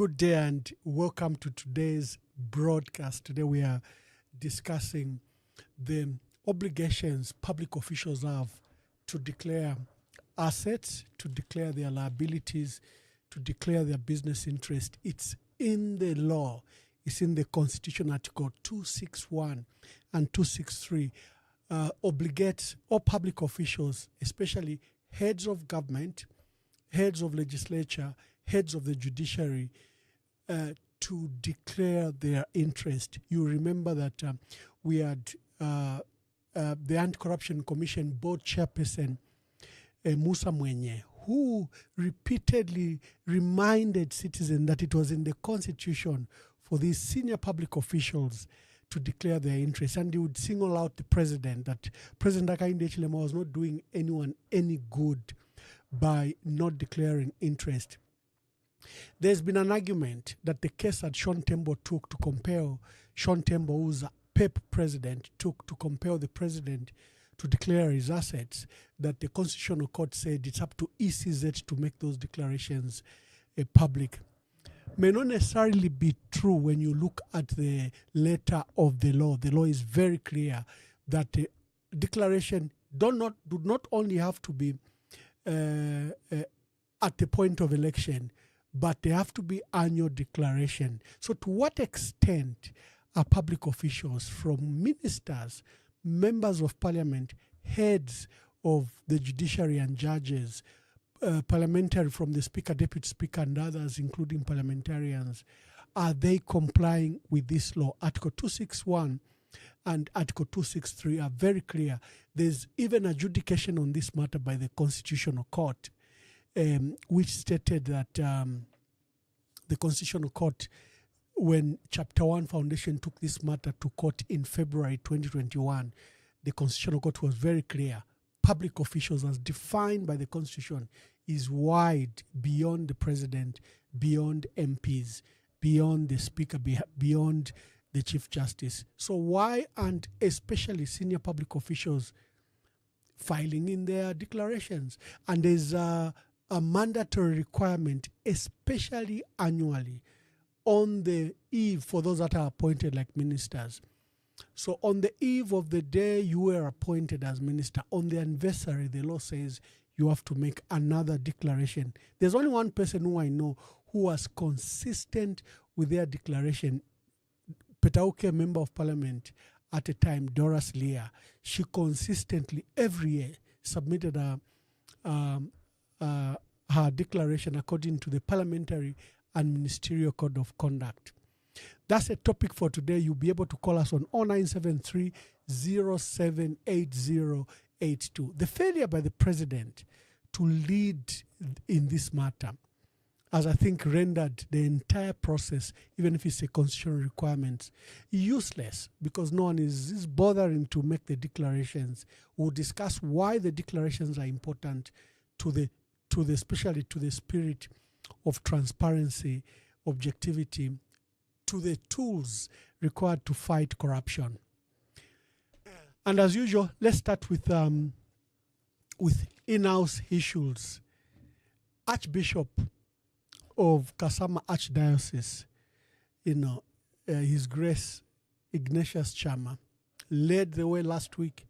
Good day and welcome to today's broadcast. Today we are discussing the obligations public officials have to declare assets, to declare their liabilities, to declare their business interest. It's in the law. It's in the Constitution, Article 261 and 263. Obligates all public officials, especially heads of government, heads of legislature, heads of the judiciary, to declare their interest. You remember that we had the Anti-Corruption Commission Board Chairperson, Musa Mwenye, who repeatedly reminded citizens that it was in the Constitution for these senior public officials to declare their interest. And he would single out the president, that President Hakainde Hichilema was not doing anyone any good by not declaring interest. There's been an argument that the case that Sean Tembo took to compel Sean Tembo, who's a PEP president, took to compel the president to declare his assets, that the Constitutional Court said it's up to ECZ to make those declarations public. May not necessarily be true when you look at the letter of the law. The law is very clear that the declaration do not only have to be at the point of election, but they have to be annual declaration. So to what extent are public officials, from ministers, members of parliament, heads of the judiciary and judges, parliamentary from the speaker, deputy speaker and others, including parliamentarians, are they complying with this law? Article 261 and Article 263 are very clear. There's even adjudication on this matter by the Constitutional Court, which stated that the Constitutional Court, when Chapter 1 Foundation took this matter to court in February 2021, the Constitutional Court was very clear. Public officials, as defined by the Constitution, is wide beyond the President, beyond MPs, beyond the Speaker, beyond the Chief Justice. So why aren't especially senior public officials filing in their declarations? And there's a mandatory requirement, especially annually, on the eve for those that are appointed like ministers. So on the eve of the day you were appointed as minister, on the anniversary, the law says you have to make another declaration. There's only one person who I know who was consistent with their declaration. Petauke, member of parliament at the time, Doris Leah, she consistently every year submitted her declaration according to the Parliamentary and Ministerial Code of Conduct. That's a topic for today. You'll be able to call us on 0973 078082. The failure by the president to lead in this matter, as I think rendered the entire process, even if it's a constitutional requirement, useless, because no one is bothering to make the declarations. We'll discuss why the declarations are important especially to the spirit of transparency, objectivity, to the tools required to fight corruption. And as usual, let's start with in-house issues. Archbishop of Kasama Archdiocese, His Grace Ignatius Chama, led the way last week,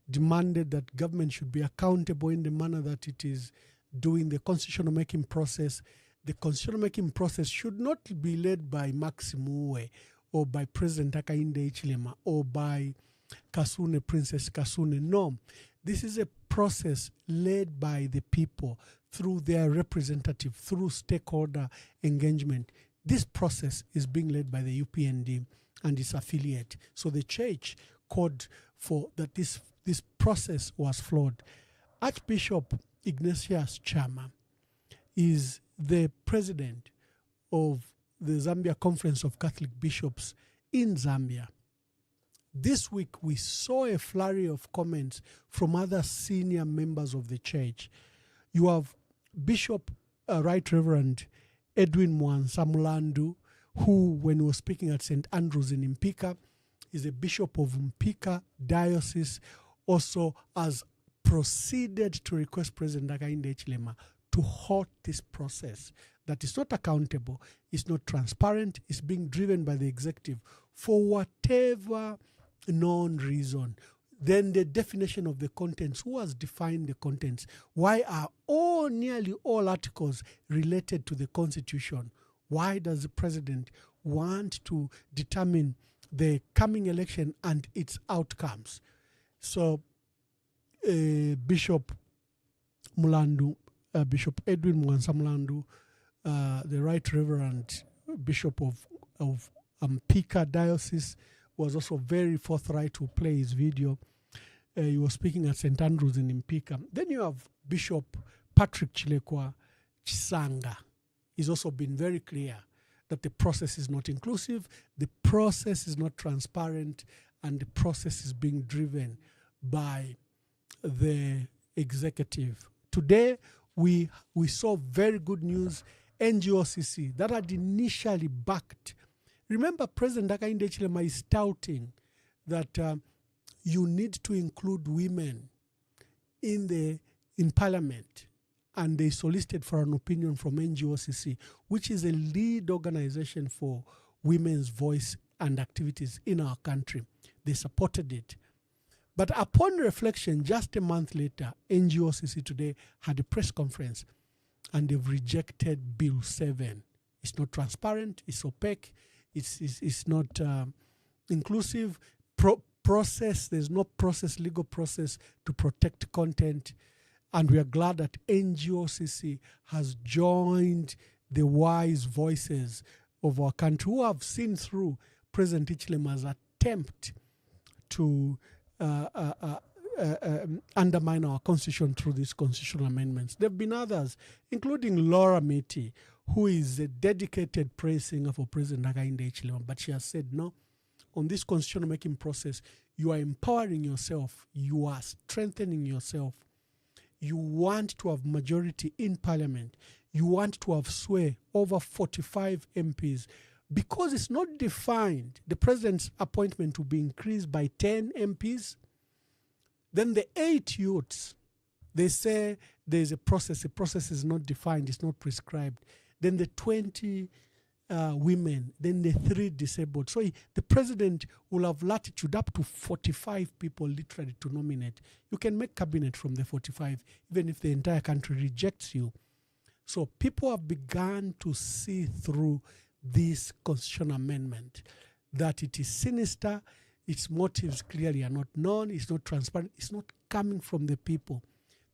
demanded that government should be accountable in the manner that it is doing the constitutional making process. The constitutional making process should not be led by Maximuwe or by President Hakainde Hichilema or by Kasune, Princess Kasune. No, this is a process led by the people through their representative, through stakeholder engagement. This process is being led by the UPND and its affiliate. So the church called for that this process was flawed. Archbishop Ignatius Chama is the president of the Zambia Conference of Catholic Bishops in Zambia. This week we saw a flurry of comments from other senior members of the church. You have Bishop Right Reverend Edwin Mwansamulandu, who, when he was speaking at St. Andrews in Mpika, is a bishop of Mpika Diocese, also has proceeded to request President Hakainde Hichilema to halt this process that is not accountable, is not transparent, is being driven by the executive for whatever known reason. Then the definition of the contents. Who has defined the contents? Why are nearly all articles related to the Constitution? Why does the president want to determine the coming election and its outcomes? So Bishop Mulandu, Bishop Edwin Mwansa Mulandu, the Right Reverend Bishop of Mpika Diocese, was also very forthright to play his video. He was speaking at St. Andrews in Mpika. Then you have Bishop Patrick Chilekwa Chisanga. He's also been very clear that the process is not inclusive, the process is not transparent, and the process is being driven by the executive. Today, we saw very good news. NGOCC that had initially backed. Remember, President Hakainde Hichilema is touting that you need to include women in Parliament, and they solicited for an opinion from NGOCC, which is a lead organization for women's voice and activities in our country. They supported it. But upon reflection, just a month later, NGOCC today had a press conference and they've rejected Bill 7. It's not transparent, it's opaque, it's not inclusive. There's no legal process to protect content. And we are glad that NGOCC has joined the wise voices of our country who have seen through President Hichilema's attempt to undermine our constitution through these constitutional amendments. There have been others, including Laura Meti, who is a dedicated praise singer for President Hakainde Hichilema, but she has said, no, on this constitutional making process, you are empowering yourself, you are strengthening yourself. You want to have majority in Parliament. You want to have sway over 45 MPs. Because it's not defined, the president's appointment will be increased by 10 MPs. Then the 8 youths, they say there's a process. The process is not defined, it's not prescribed. Then the 20 women, then the 3 disabled. So the president will have latitude up to 45 people literally to nominate. You can make cabinet from the 45, even if the entire country rejects you. So people have begun to see through this constitutional amendment that it is sinister, its motives clearly are not known, it's not transparent, it's not coming from the people.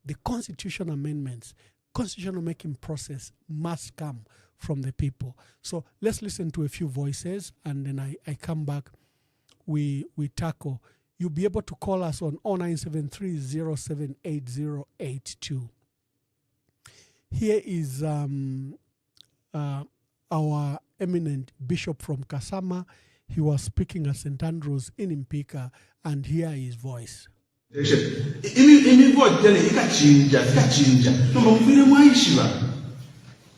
The constitutional amendments, constitutional making process must come from the people. So let's listen to a few voices and then I come back, we tackle. You'll be able to call us on 0973-078082. Here is our eminent bishop from Kasama. He was speaking at St. Andrews in Mpika, and here is his voice.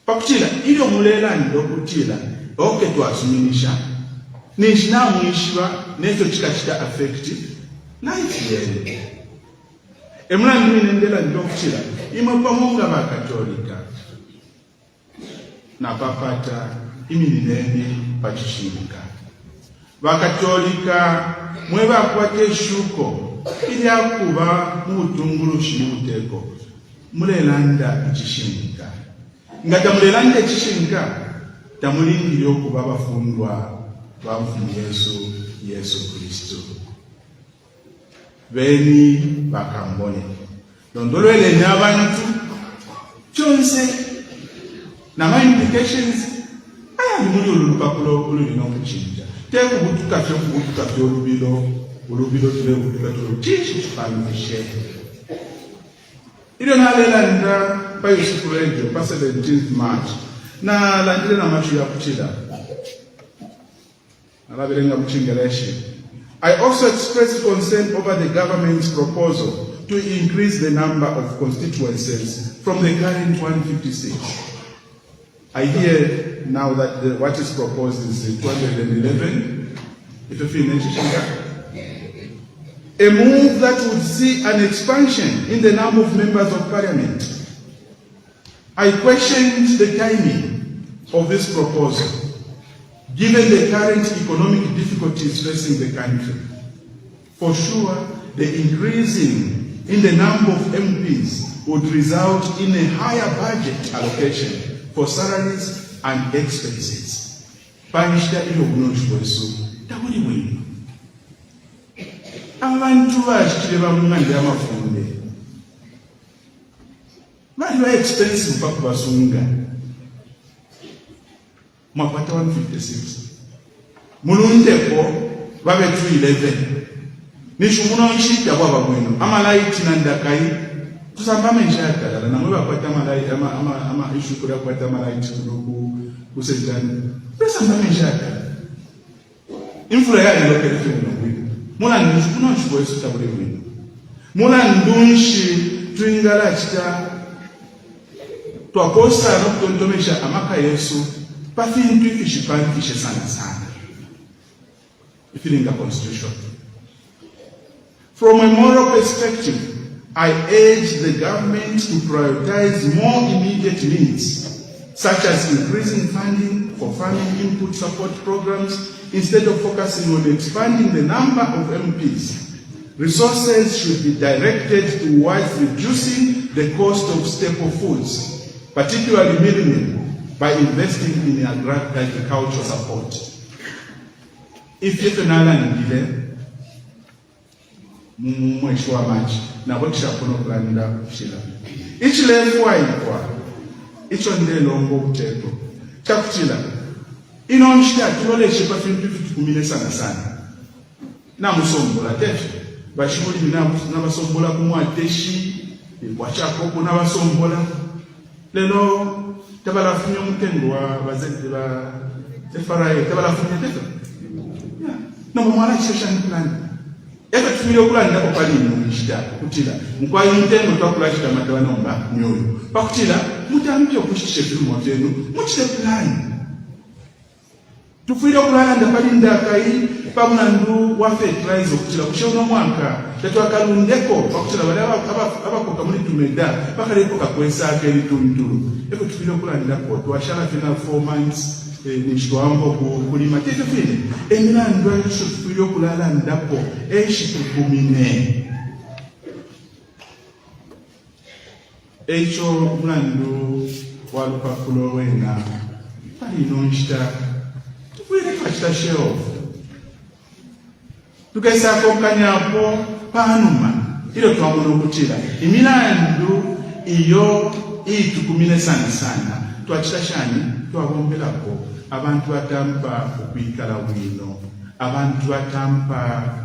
Pakutila ile mulela ndokutila oke twasuminisha nishina muishiwa nezo chikachita affect life yele emula ndine ndela ndokutila imwe pamunga bakatolika na papata iminene pachishinga bakatolika mwe bakwate shuko ili akuba mutungulushi muteko mulelanda ichishinga ngata mulelanda ichishinga tamulindiri okuba bafundwa bamufumu Yesu Kristo beni bakambone ndolwele n'abantu kyonse na implications muri olupapulo olulina okukinja tekubutuka olubiro tulebutuka tishi kipandishe ile nalelanda pa Yusufu Radio pa 17th March na landile na machu ya kuchila alabirenga mchingeleshe. I also expressed concern over the government's proposal to increase the number of constituencies from the current 156. I hear now that what is proposed is 211. A move that would see an expansion in the number of members of parliament. I questioned the timing of this proposal, given the current economic difficulties facing the country. For sure, the increasing in the number of MPs would result in a higher budget allocation for salaries and expenses. Panishita iyo kunochweso tabuli mwino. Abantu bashikire bamumande amafunde. Bali ba expensive bakubasunga. Mwapata 156. Mulundeko babe 211. Nishumuno nshita bwaba mwino. Amalaiti nandakai tusamba menjata na mwe bakwata malaiti ama issue kuri bakwata malaiti kusejana. Pesa menjata. Influence ya lokale mwino. Mula ndushikuno nshibweso tabule mwino. Mula ndunshi tuingala chita twakosa no kutondomesha amaka Yesu pafintu ifishipantishe sana ifilinga constitution. From a moral perspective, I urge the government to prioritize more immediate needs, such as increasing funding for farming input support programs instead of focusing on expanding the number of MPs. Resources should be directed towards reducing the cost of staple foods, particularly milling, by investing in agricultural support. If you can allow mweshwa machi na botisha kono kulanda kushila Hichilema kwa icho ndelongo uteko chakuchila inonshita tuloleshe pa fintu kumile sana na musombola tefe bashimuli na basombola kumwateshi bwachako na basombola lelo tabalafunyo mutengo wa bazete ba tefaraye tabalafunyo tefe na mwana chishani plan eka tumile okulanda ko pali n'ishita kutila mukwa intendo twakulashita matabanomba nyoyo pakutila mutambye okushishe filmu wafenu muchite plan tufuile okulanda pali ndakai pamuna ndu wa fertilizer okutila kushona mwaka tetwakalundeko pakutila bale abakoka muri tumeda bakaleko kakwesa akeli tuntulu eko tufuile okulanda ko twashala fina 4 months nishwambo kulima tete file emirando yosho tufuile okulala ndapo eshitukumine echo mlandu walupakulo wena pali nonshita tufuile twachita shelf tukaisa kokanyapo panuma ilo twamuno kutila imilandu iyo itukumine sana twachita shani twabombelako abantu batampa okwikala bwino abantu batampa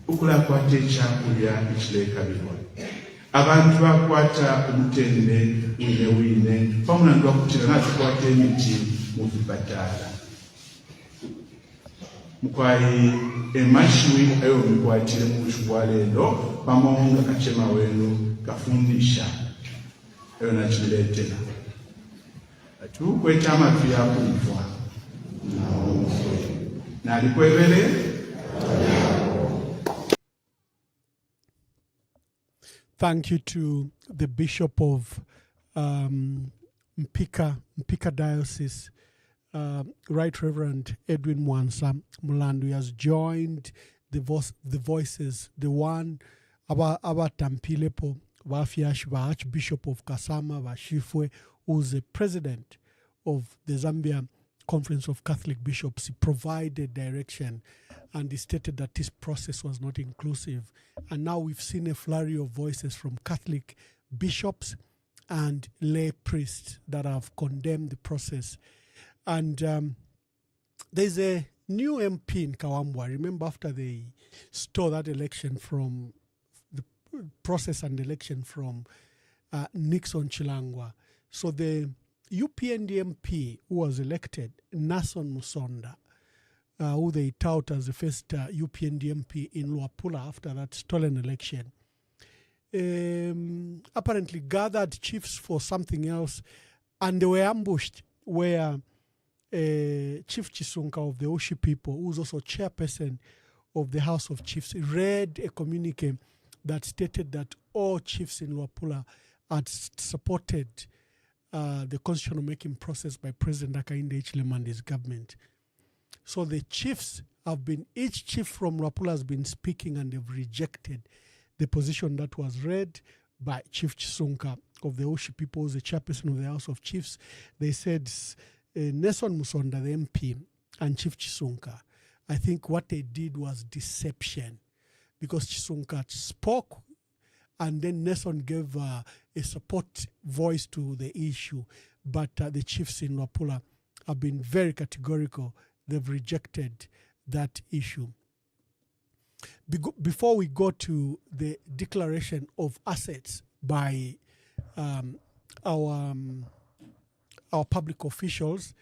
ukulakwata ekyakulya ekireka birwa abantu bakwata omutende wine pamuna ndwakutira natukwata emiti mu bipatala mukwayi emashwi ayo mikwatire mu bushubwa lero bamonga kachema wenu kafundisha ayo nakibiretera tukweta amatu yakuitwa nalikwebere. Thank you to the Bishop of Mpika Diocese, Right Reverend Edwin Mwansa Mulandu. He has joined the voices, the one Abatampilepo Wafiash, Archbishop of Kasama Washifwe, who's the president of the Zambia Conference of Catholic Bishops. He provided direction and he stated that this process was not inclusive. And now we've seen a flurry of voices from Catholic bishops and lay priests that have condemned the process. And there's a new MP in Kawambwa. Remember, after they stole that election from the process and election from Nixon Chilangwa. So the UPND MP who was elected, Nason Musonda, who they tout as the first UPND MP in Luapula after that stolen election, apparently gathered chiefs for something else, and they were ambushed where Chief Chisunka of the Oshi people, who's also chairperson of the House of Chiefs, read a communique that stated that all chiefs in Luapula had supported the constitutional making process by President Hakainde Hichilema and his government. So the chiefs have been, each chief from Luapula has been speaking, and they've rejected the position that was read by Chief Chisunka of the Oshi peoples, the chairperson of the House of Chiefs. They said Nelson Musonda, the MP, and Chief Chisunka, I think what they did was deception, because Chisunka spoke and then Nelson gave a support voice to the issue. But the chiefs in Luapula have been very categorical. They've rejected that issue. Before we go to the declaration of assets by our public officials,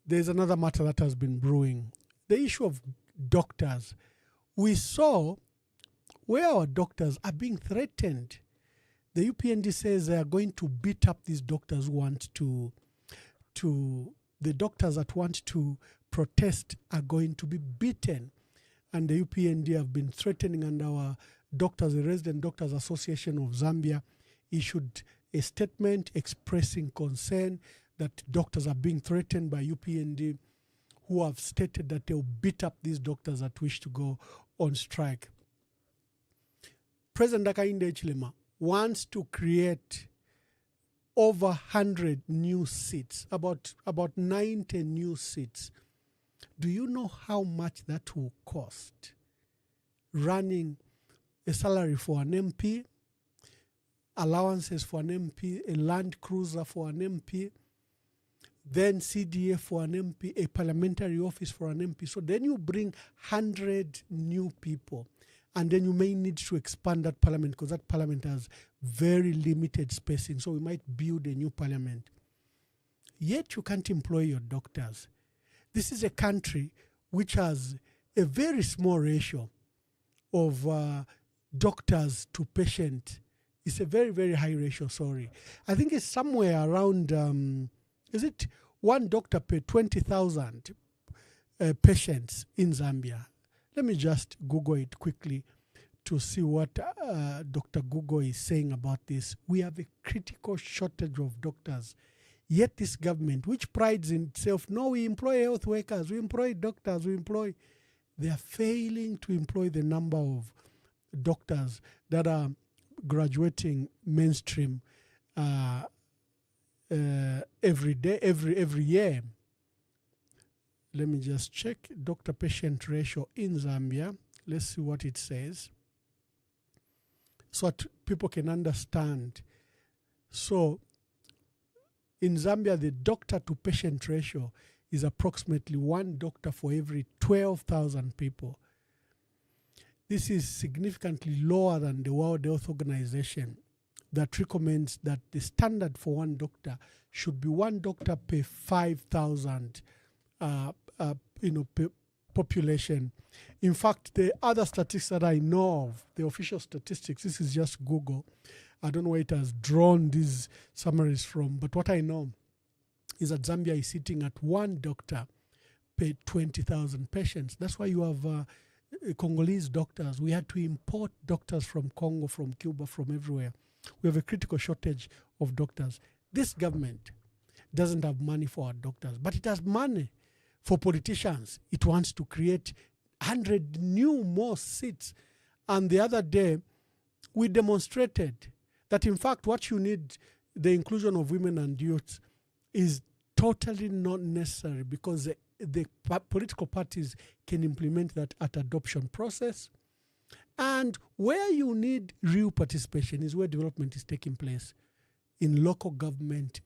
there's another matter that has been brewing. The issue of doctors. We saw where our doctors are being threatened. The UPND says they are going to beat up these doctors who want the doctors that want to protest are going to be beaten. And the UPND have been threatening, and our doctors, the Resident Doctors Association of Zambia, issued a statement expressing concern that doctors are being threatened by UPND, who have stated that they'll beat up these doctors that wish to go on strike. President Hakainde Hichilema wants to create over 100 new seats, about 90 new seats. Do you know how much that will cost? Running a salary for an MP, allowances for an MP, a land cruiser for an MP, then CDA for an MP, a parliamentary office for an MP. So then you bring 100 new people, and then you may need to expand that parliament, because that parliament has very limited spacing. So we might build a new parliament. Yet you can't employ your doctors. This is a country which has a very small ratio of doctors to patient. It's a very, very high ratio, sorry. I think it's somewhere around, is it one doctor per 20,000 patients in Zambia? Let me just Google it quickly to see what Dr. Google is saying about this. We have a critical shortage of doctors. Yet this government, which prides in itself, no, we employ health workers, we employ doctors, they are failing to employ the number of doctors that are graduating mainstream every day, every year. Let me just check doctor-patient ratio in Zambia. Let's see what it says, so that people can understand. So in Zambia, the doctor-to-patient ratio is approximately one doctor for every 12,000 people. This is significantly lower than the World Health Organization, that recommends that the standard for one doctor should be one doctor per 5,000 population. In fact, the other statistics that I know of, the official statistics, this is just Google. I don't know where it has drawn these summaries from, but what I know is that Zambia is sitting at one doctor per 20,000 patients. That's why you have Congolese doctors. We had to import doctors from Congo, from Cuba, from everywhere. We have a critical shortage of doctors. This government doesn't have money for our doctors, but it has money for politicians. It wants to create 100 new more seats. And the other day, we demonstrated that, in fact, what you need, the inclusion of women and youth, is totally not necessary, because the political parties can implement that at adoption process. And where you need real participation is where development is taking place, in local government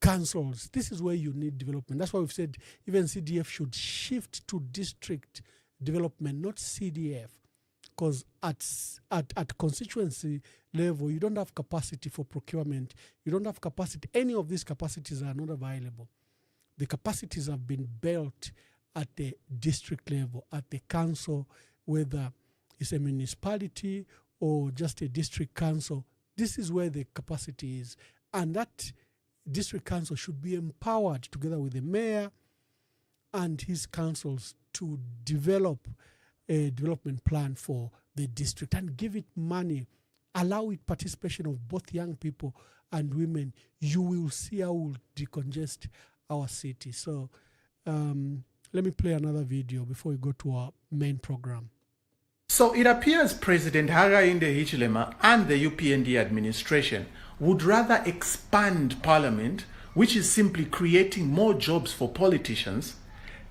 councils. This is where you need development. That's why we've said even CDF should shift to district development, not CDF, because at constituency level, you don't have capacity for procurement. You don't have capacity. Any of these capacities are not available. The capacities have been built at the district level, at the council, whether it's a municipality or just a district council. This is where the capacity is. And that district council should be empowered together with the mayor and his councils to develop a development plan for the district and give it money allow it participation of both young people and women, you will see how we'll decongest our city. So let me play another video before we go to our main program. So it appears President Hakainde Hichilema and the UPND administration would rather expand Parliament, which is simply creating more jobs for politicians,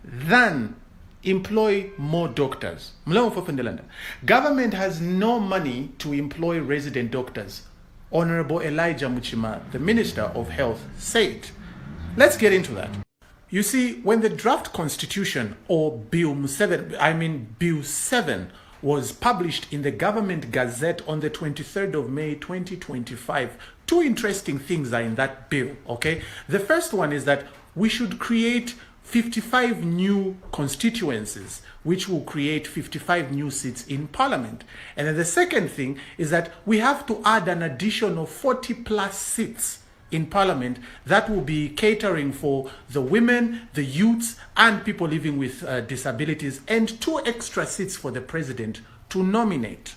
than employ more doctors. Government has no money to employ resident doctors. Honorable Elijah Muchima, the Minister of Health, said. Let's get into that. You see, when the draft constitution, or Bill 7, was published in the Government Gazette on the 23rd of May 2025, two interesting things are in that bill, okay? The first one is that we should create 55 new constituencies, which will create 55 new seats in Parliament. And then the second thing is that we have to add an additional 40 plus seats in Parliament that will be catering for the women, the youths, and people living with disabilities, and 2 extra seats for the president to nominate.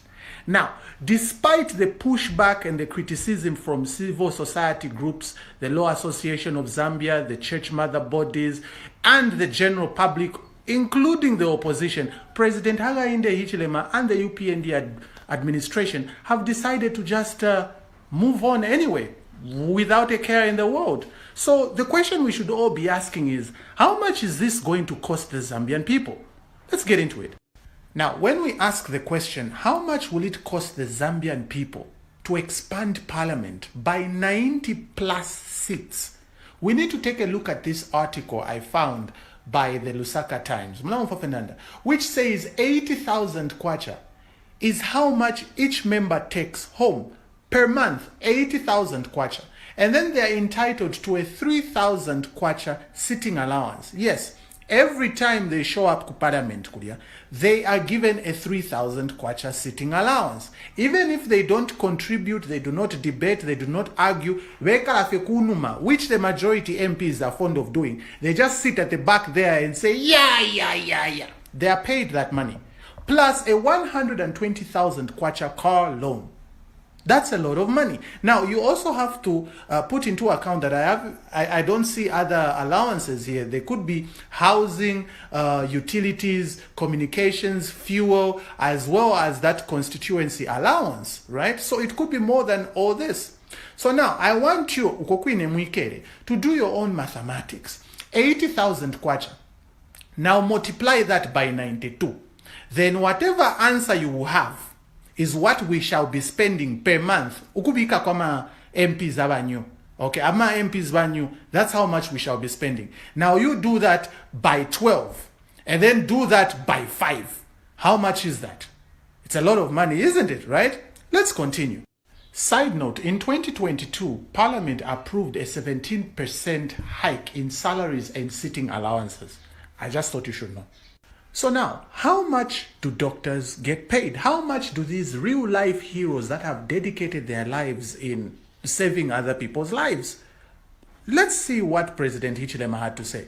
Now, despite the pushback and the criticism from civil society groups, the Law Association of Zambia, the church mother bodies, and the general public, including the opposition, President Hakainde Hichilema and the UPND administration have decided to just move on anyway, without a care in the world. So the question we should all be asking is, how much is this going to cost the Zambian people? Let's get into it. Now, when we ask the question, how much will it cost the Zambian people to expand Parliament by 90 plus seats, we need to take a look at this article I found by the Lusaka Times, which says 80,000 kwacha is how much each member takes home per month, 80,000 kwacha. And then they are entitled to a 3,000 kwacha sitting allowance. Yes, every time they show up to Parliament, they are given a 3,000 kwacha sitting allowance. Even if they don't contribute, they do not debate, they do not argue, which the majority MPs are fond of doing. They just sit at the back there and say, yeah. They are paid that money. Plus a 120,000 kwacha car loan. That's a lot of money. Now, you also have to put into account that I don't see other allowances here. There could be housing, utilities, communications, fuel, as well as that constituency allowance, right? So it could be more than all this. So now, I want you, to do your own mathematics. 80,000 kwacha. Now multiply that by 92. Then whatever answer you will have is what we shall be spending per month. Ukubika kwama MPs abanyu. Okay, ama MPs banyu, that's how much we shall be spending. Now you do that by 12, and then do that by 5. How much is that? It's a lot of money, isn't it, right? Let's continue. Side note, in 2022, Parliament approved a 17% hike in salaries and sitting allowances. I just thought you should know. So now, how much do doctors get paid? How much do these real-life heroes that have dedicated their lives in saving other people's lives? Let's see what President Hichilema had to say.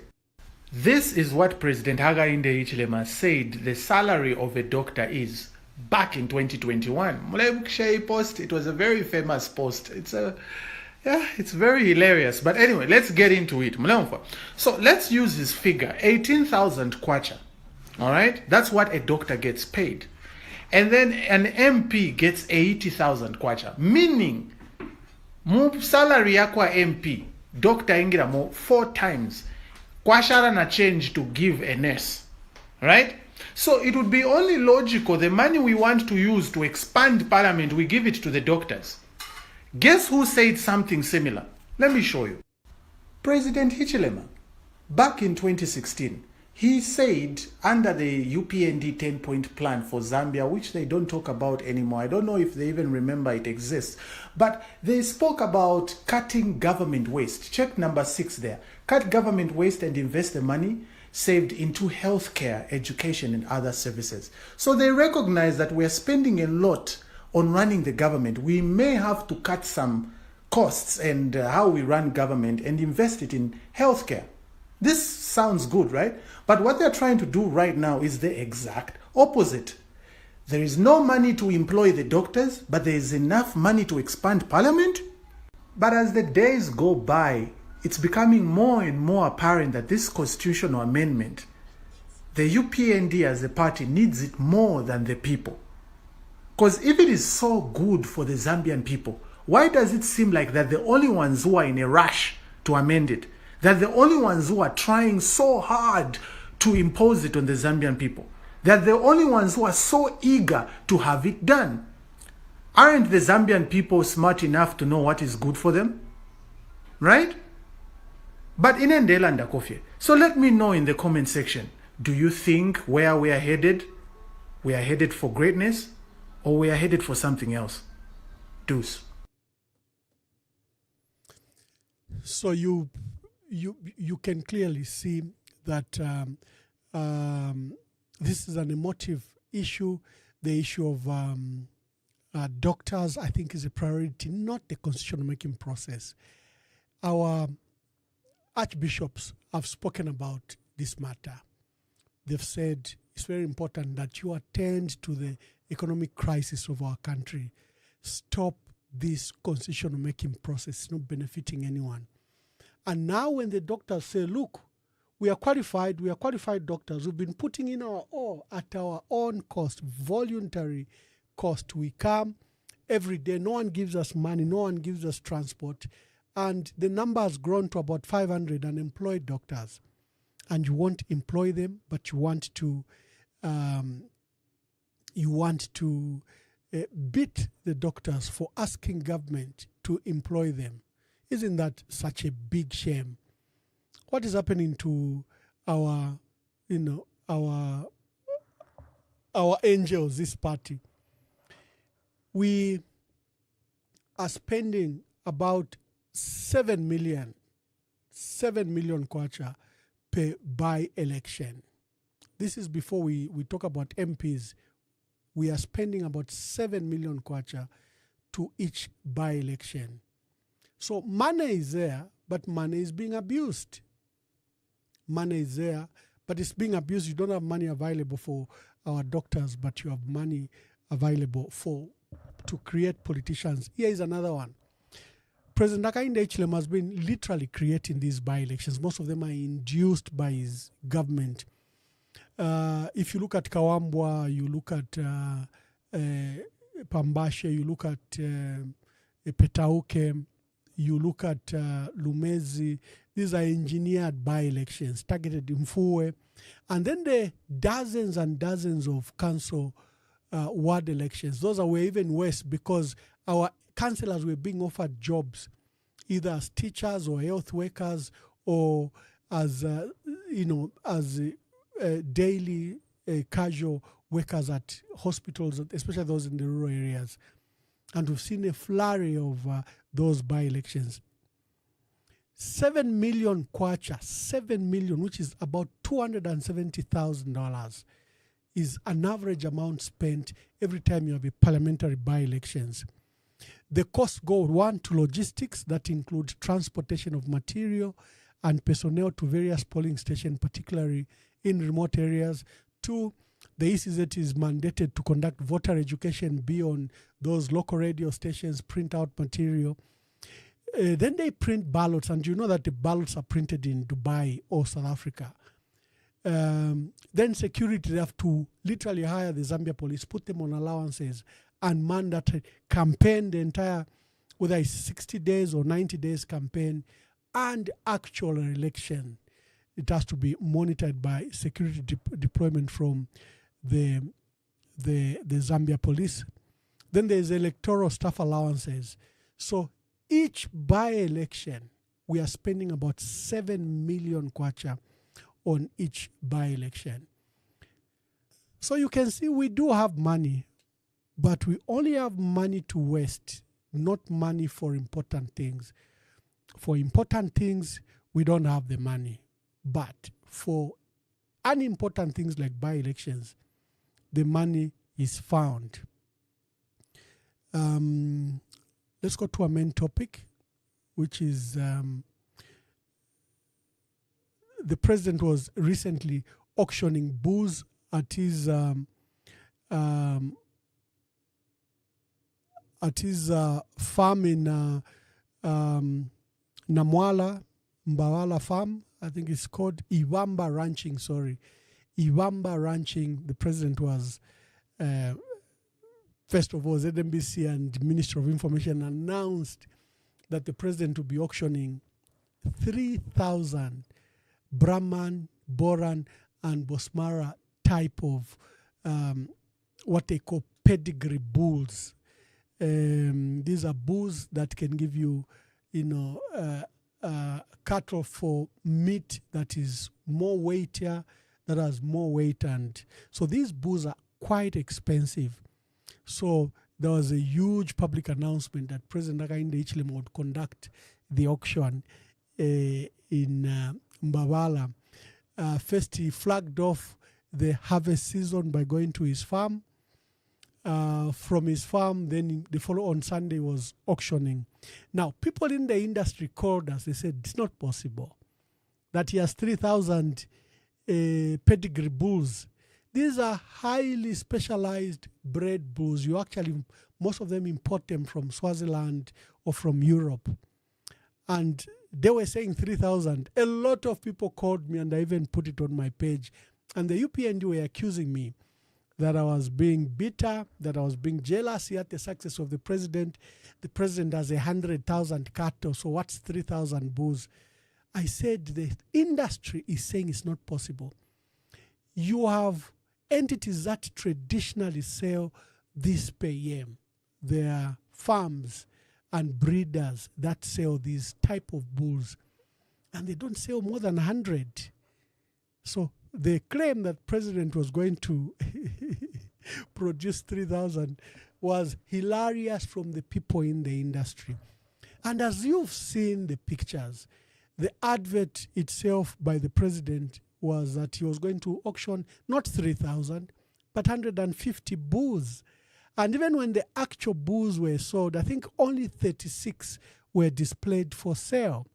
This is what President Hakainde Hichilema said the salary of a doctor is back in 2021. It was a very famous post. It's very hilarious. But anyway, let's get into it. So let's use this figure, 18,000 kwacha. All right, that's what a doctor gets paid. And then an MP gets 80,000 kwacha, meaning salary yakwa MP, doctor ingira mo 4 times. Kwashara na change to give a nurse, right? So it would be only logical the money we want to use to expand Parliament, we give it to the doctors. Guess who said something similar? Let me show you. President Hichilema, back in 2016, he said under the UPND 10-point plan for Zambia, which they don't talk about anymore. I don't know if they even remember it exists. But they spoke about cutting government waste. Check number 6 there. Cut government waste and invest the money saved into healthcare, education, and other services. So they recognize that we're spending a lot on running the government. We may have to cut some costs and how we run government and invest it in healthcare. This sounds good, right? But what they're trying to do right now is the exact opposite. There is no money to employ the doctors, but there is enough money to expand parliament. But as the days go by, it's becoming more and more apparent that this constitutional amendment, the UPND as a party needs it more than the people. Because if it is so good for the Zambian people, why does it seem like they're the only ones who are in a rush to amend it? They're the only ones who are trying so hard to impose it on the Zambian people. They're the only ones who are so eager to have it done. Aren't the Zambian people smart enough to know what is good for them? Right? But inendela ndakofye. So let me know in the comment section, do you think where we are headed for greatness, or we are headed for something else? Deuce. So you can clearly see that this is an emotive issue. The issue of doctors, I think, is a priority, not the constitutional making process. Our archbishops have spoken about this matter. They've said it's very important that you attend to the economic crisis of our country. Stop this constitutional making process. It's not benefiting anyone. And now when the doctors say, look, we are qualified doctors, we've been putting in our all at our own cost, voluntary cost. We come every day, no one gives us money, no one gives us transport, and the number has grown to about 500 unemployed doctors. And you won't employ them, but you want to beat the doctors for asking government to employ them. Isn't that such a big shame? What is happening to our angels, this party? We are spending about 7 million kwacha per by-election. This is before we talk about MPs. We are spending about 7 million kwacha to each by-election. So money is there, but money is being abused. Money is there, but it's being abused. You don't have money available for our doctors, but you have money available to create politicians. Here is another one. President Hakainde Hichilema has been literally creating these by-elections. Most of them are induced by his government. If you look at Kawambwa, you look at Pambashe, you look at Petauke, you look at Lumezi, these are engineered by-elections targeted in Mfuwe. And then the dozens and dozens of council ward elections. Those were even worse because our councillors were being offered jobs either as teachers or health workers or as daily casual workers at hospitals, especially those in the rural areas. And we've seen a flurry of those by-elections. 7 million kwacha, 7 million, which is about $270,000, is an average amount spent every time you have a parliamentary by-elections. The costs go, one, to logistics, that includes transportation of material and personnel to various polling stations, particularly in remote areas. Two, the ECZ is mandated to conduct voter education beyond those local radio stations, print out material. Then they print ballots, and you know that the ballots are printed in Dubai or South Africa. Then security, they have to literally hire the Zambia police, put them on allowances, and mandate campaign the entire, whether it's 60 days or 90 days campaign, and actual election. It has to be monitored by security deployment from the Zambia police. Then there's electoral staff allowances. So each by-election, we are spending about 7 million kwacha on each by-election. So you can see we do have money, but we only have money to waste, not money for important things. For important things, we don't have the money. But for unimportant things like by-elections, the money is found. Let's go to our main topic, which is the president was recently auctioning booze at his at his farm in Namwala, Mbawala farm. I think it's called Iwamba Ranching, Iwamba Ranching. The president was, first of all, ZNBC and Ministry of Information announced that the president would be auctioning 3,000 Brahman, Boran, and Bosmara type of what they call pedigree bulls. These are bulls that can give you, cattle for meat that is more weightier, that has more weight. And so these bulls are quite expensive. So there was a huge public announcement that President Hakainde Hichilema would conduct the auction in Mbawala. First, he flagged off the harvest season by going to his farm. From his farm, then the follow-on Sunday was auctioning. Now, people in the industry called us. They said, it's not possible that he has 3,000 pedigree bulls. These are highly specialized bred bulls. You actually, most of them import them from Swaziland or from Europe. And they were saying 3,000. A lot of people called me, and I even put it on my page. And the UPND were accusing me that I was being bitter, that I was being jealous at the success of the president. The president has 100,000 cattle, so what's 3,000 bulls? I said the industry is saying it's not possible. You have entities that traditionally sell this per year. There are farms and breeders that sell these type of bulls, and they don't sell more than 100. So the claim that president was going to produce 3,000 was hilarious from the people in the industry. And as you've seen the pictures, the advert itself by the president was that he was going to auction not 3,000, but 150 bulls. And even when the actual bulls were sold, I think only 36 were displayed for sale.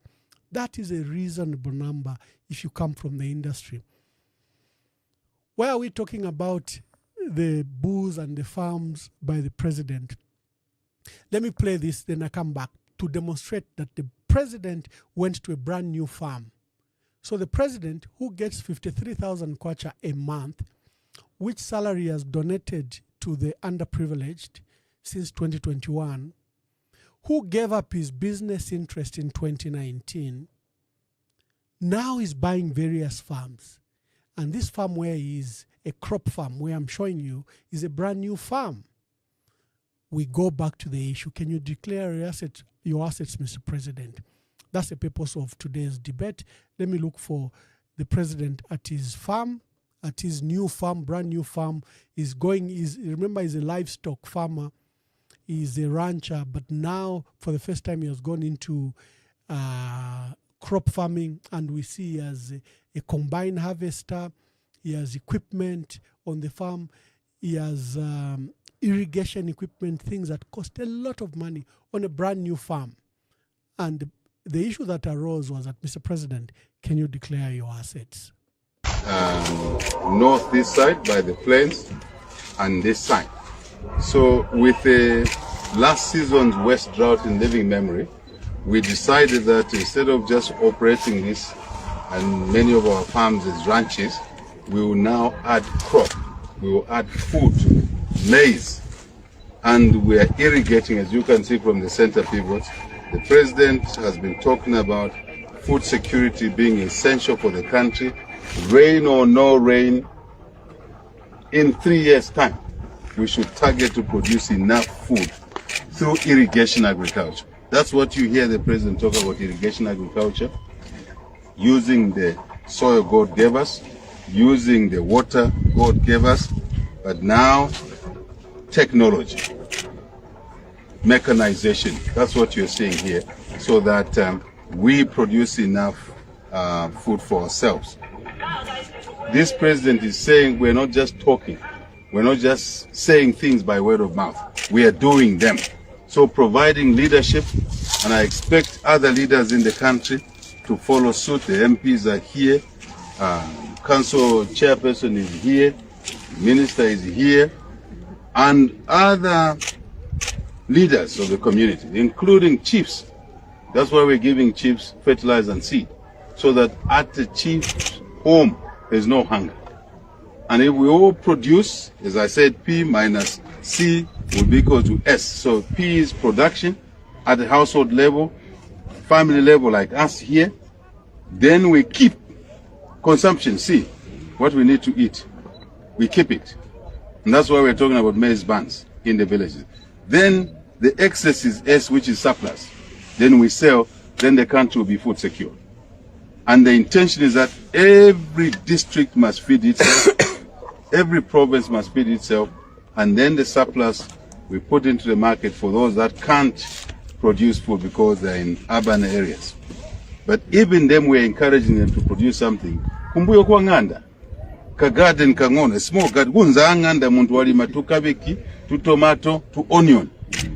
That is a reasonable number if you come from the industry. Why are we talking about the bulls and the farms by the president? Let me play this, then I come back to demonstrate that the president went to a brand new farm. So the president, who gets 53,000 kwacha a month, which salary has donated to the underprivileged since 2021, who gave up his business interest in 2019, now is buying various farms. And this farm where he is a crop farm, where I'm showing you, is a brand new farm. We go back to the issue. Can you declare your assets, Mr. President? That's the purpose of today's debate. Let me look for the president at his farm, at his new farm, brand new farm. Remember, he's a livestock farmer. He's a rancher, but now for the first time he has gone into crop farming, and we see he has a combine harvester. He has equipment on the farm. He has irrigation equipment, things that cost a lot of money on a brand new farm. And the issue that arose was that, Mr. President, can you declare your assets? North this side by the plains and this side. So with the last season's west drought in living memory, we decided that instead of just operating this and many of our farms as ranches, we will now add crop, we will add food, maize, and we are irrigating, as you can see from the center pivots. The president has been talking about food security being essential for the country. Rain or no rain, in 3 years' time, we should target to produce enough food through irrigation agriculture. That's what you hear the president talk about, irrigation agriculture, using the soil God gave us, using the water God gave us, but now technology, mechanization, that's what you're seeing here, so that we produce enough food for ourselves. This president is saying we're not just talking, we're not just saying things by word of mouth, we are doing them. So providing leadership, and I expect other leaders in the country to follow suit. The MPs are here, council chairperson is here, minister is here, and other leaders of the community, including chiefs. That's why we're giving chiefs fertilizer and seed, so that at the chief's home there's no hunger. And if we all produce, as I said, P minus C will be equal to S. So P is production at the household level, family level like us here. Then we keep consumption, C, what we need to eat. We keep it. And that's why we're talking about maize banks in the villages. Then the excess is S, which is surplus. Then we sell, then the country will be food secure. And the intention is that every district must feed itself, every province must feed itself, and then the surplus we put into the market for those that can't produce food because they're in urban areas. But even them, we're encouraging them to produce something. Kumbuyo kwa nganda, ka garden kangona, small garden, gunza nganda muntu walima tu kabeki, tu tomato, tu onion.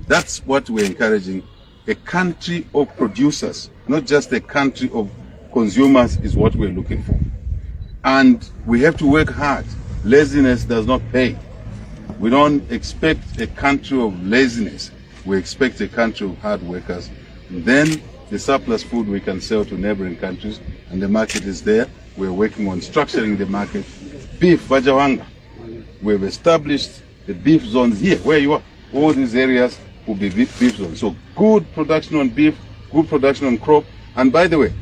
That's what we're encouraging. A country of producers, not just a country of consumers, is what we're looking for. And we have to work hard. Laziness does not pay. We don't expect a country of laziness. We expect a country of hard workers. And then the surplus food we can sell to neighboring countries, and the market is there. We're working on structuring the market. Beef, Vajawanga. We've established the beef zones here, where you are. All these areas will be beef zones. So good production on beef, good production on crop. And by the way,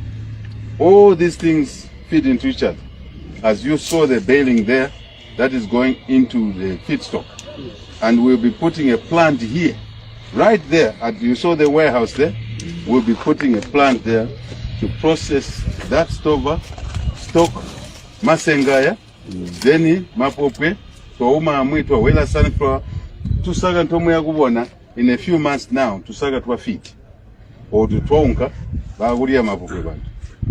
all these things feed into each other. As you saw the baling there, that is going into the feedstock. And we'll be putting a plant here, right there. You saw the warehouse there. We'll be putting a plant there to process that stock, masengaya, then mapopwe, touma mwitwa wela sunflower, tusaga ntomu ya kubona in a few months now, tusaga tuwa feed. Or to tuonka, bagulia mapopwe bantu.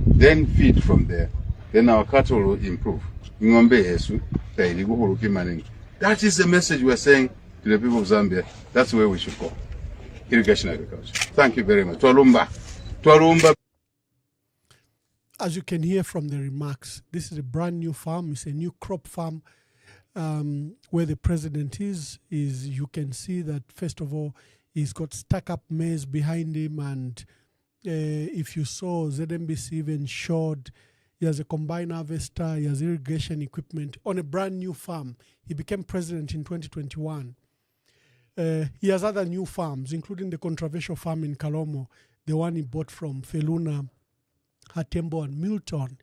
Then feed from there. Then our cattle will improve. Ngombe yesu, taili guhuruki maningi. That is the message we are saying to the people of Zambia. That's where we should go. Irrigation agriculture. Thank you very much. Twalumba. Twalumba. As you can hear from the remarks, this is a brand new farm. It's a new crop farm where the president is. You can see that, first of all, he's got stuck up maize behind him. And if you saw, ZMBC even showed he has a combine harvester, he has irrigation equipment on a brand new farm. He became president in 2021. He has other new farms, including the controversial farm in Kalomo, the one he bought from Feluna, Hatembo, and Milton,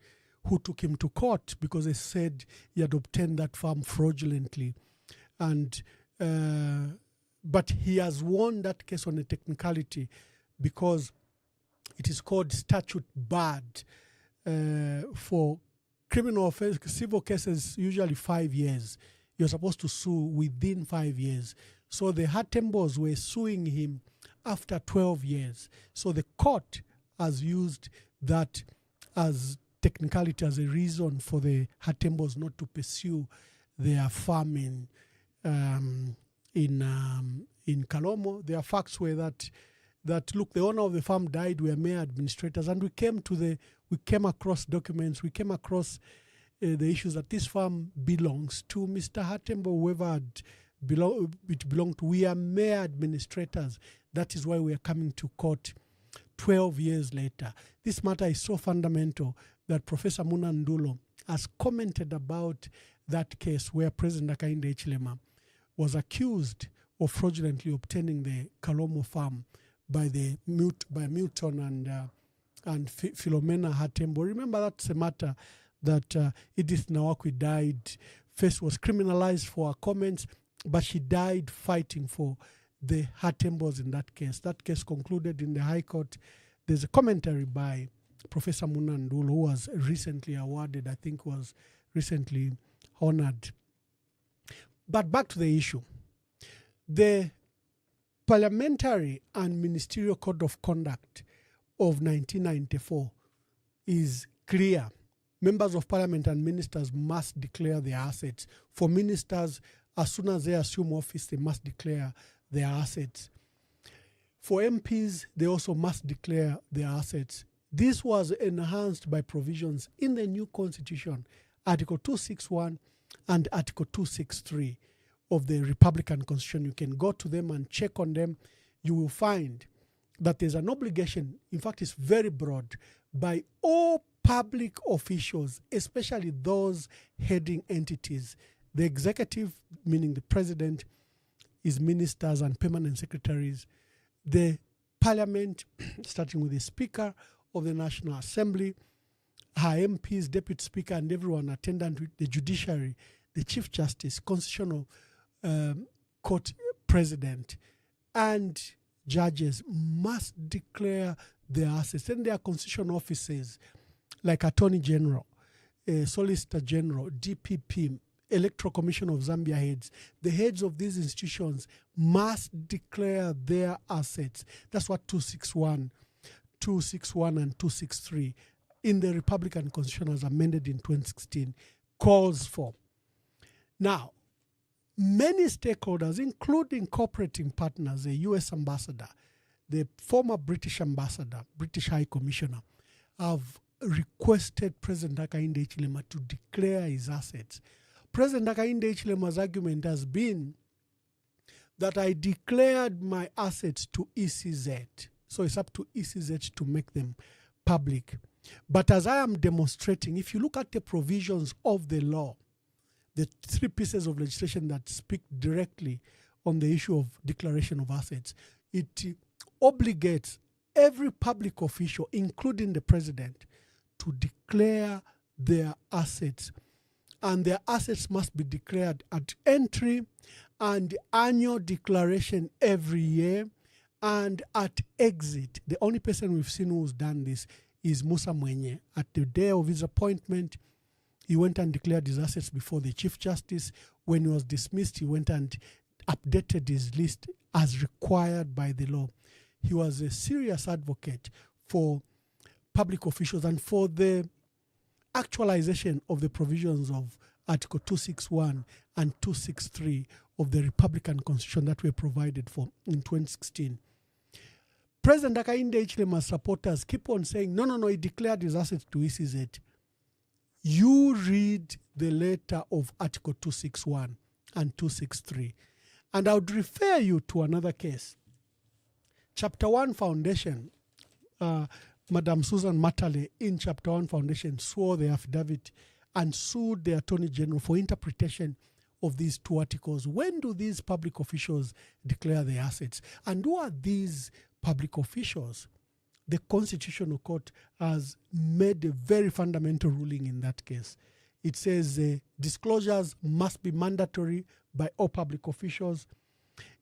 who took him to court because they said he had obtained that farm fraudulently. And but he has won that case on a technicality because it is called statute barred. For criminal offense, civil cases, usually 5 years. You're supposed to sue within 5 years. So the Hatembos were suing him after 12 years. So the court has used that as technicality, as a reason for the Hatembos not to pursue their farming in Kalomo. Their facts were that look, the owner of the farm died, we are mere administrators, and we came across documents, we came across the issues that this farm belongs to Mr. Hatembo, whoever it belonged to. We are mere administrators. That is why we are coming to court 12 years later. This matter is so fundamental that Professor Munandulo has commented about that case where President Hakainde Hichilema was accused of fraudulently obtaining the Kalomo farm by Milton and Philomena Hatembo. Remember, that's a matter that Edith Nawakwi died. First was criminalized for her comments, but she died fighting for the Hatembos in that case. That case concluded in the High Court. There's a commentary by Professor Munandul, who was recently awarded, I think was recently honored. But back to the issue. The Parliamentary and Ministerial Code of Conduct of 1994 is clear. Members of Parliament and ministers must declare their assets. For ministers, as soon as they assume office, they must declare their assets. For MPs, they also must declare their assets. This was enhanced by provisions in the new Constitution, Article 261 and Article 263 of the Republican Constitution. You can go to them and check on them. You will find that there's an obligation, in fact, it's very broad, by all public officials, especially those heading entities. The executive, meaning the president, his ministers and permanent secretaries, the parliament, starting with the Speaker of the National Assembly, her MPs, deputy speaker, and everyone attendant with the judiciary, the Chief Justice, Constitutional Court President, and judges must declare their assets. And their constitutional offices, like Attorney General, Solicitor General, DPP, Electoral Commission of Zambia heads, the heads of these institutions must declare their assets. That's what 261, and 263 in the Republican Constitution as amended in 2016 calls for. Now, many stakeholders, including cooperating partners, the US ambassador, the former British ambassador, British High Commissioner, have requested President Hakainde Hichilema to declare his assets. President Hakainde Hichilema's argument has been that I declared my assets to ECZ. So it's up to ECZ to make them public. But as I am demonstrating, if you look at the provisions of the law, the three pieces of legislation that speak directly on the issue of declaration of assets, it obligates every public official, including the president, to declare their assets. And their assets must be declared at entry and annual declaration every year, and at exit. The only person we've seen who's done this is Musa Mwenye. At the day of his appointment, he went and declared his assets before the Chief Justice. When he was dismissed, he went and updated his list as required by the law. He was a serious advocate for public officials and for the actualization of the provisions of Article 261 and 263 of the Republican Constitution that were provided for in 2016. President Hakainde Hichilema's supporters keep on saying, no, he declared his assets to ECZ. You read the letter of Article 261 and 263. And I would refer you to another case. Chapter 1 Foundation, Madam Susan Matale in Chapter 1 Foundation swore the affidavit and sued the Attorney General for interpretation of these two articles. When do these public officials declare their assets? And who are these public officials? The Constitutional Court has made a very fundamental ruling in that case. It says disclosures must be mandatory by all public officials.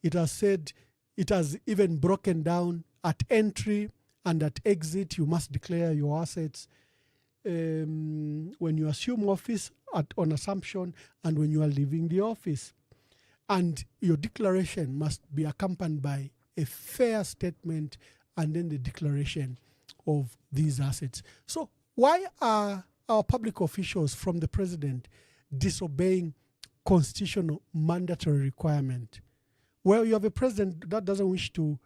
It has said, it has even broken down at entry and at exit, you must declare your assets. When you assume office on assumption and when you are leaving the office. And your declaration must be accompanied by a fair statement and then the declaration of these assets. So why are our public officials from the president disobeying constitutional mandatory requirement? Well, you have a president that doesn't wish to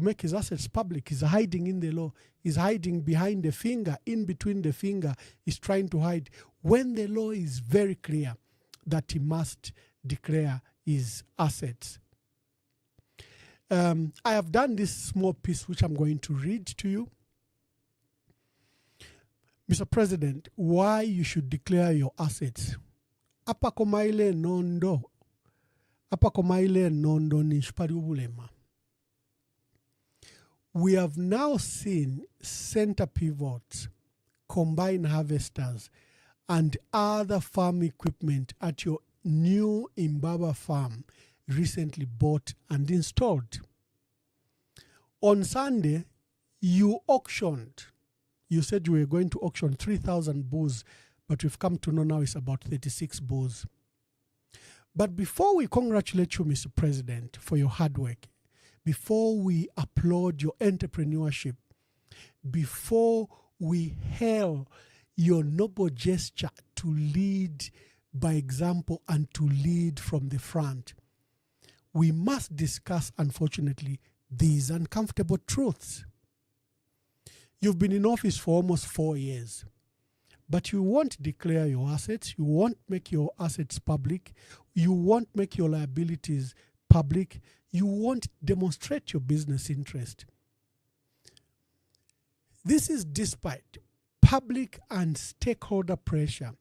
make his assets public. He's hiding in the law. He's hiding behind the finger, in between the finger. He's trying to hide when the law is very clear that he must declare his assets. I have done this small piece which I'm going to read to you. Mr. President, why you should declare your assets. Apa komaile nondo nishpari ubulema. We have now seen center pivots, combine harvesters, and other farm equipment at your new Imbaba farm recently bought and installed. On Sunday, you auctioned. You said you were going to auction 3,000 bulls, but we've come to know now it's about 36 bulls. But before we congratulate you, Mr. President, for your hard work, before we applaud your entrepreneurship, before we hail your noble gesture to lead by example and to lead from the front, we must discuss, unfortunately, these uncomfortable truths. You've been in office for almost 4 years, but you won't declare your assets, you won't make your assets public, you won't make your liabilities public, you won't demonstrate your business interest. This is despite public and stakeholder pressure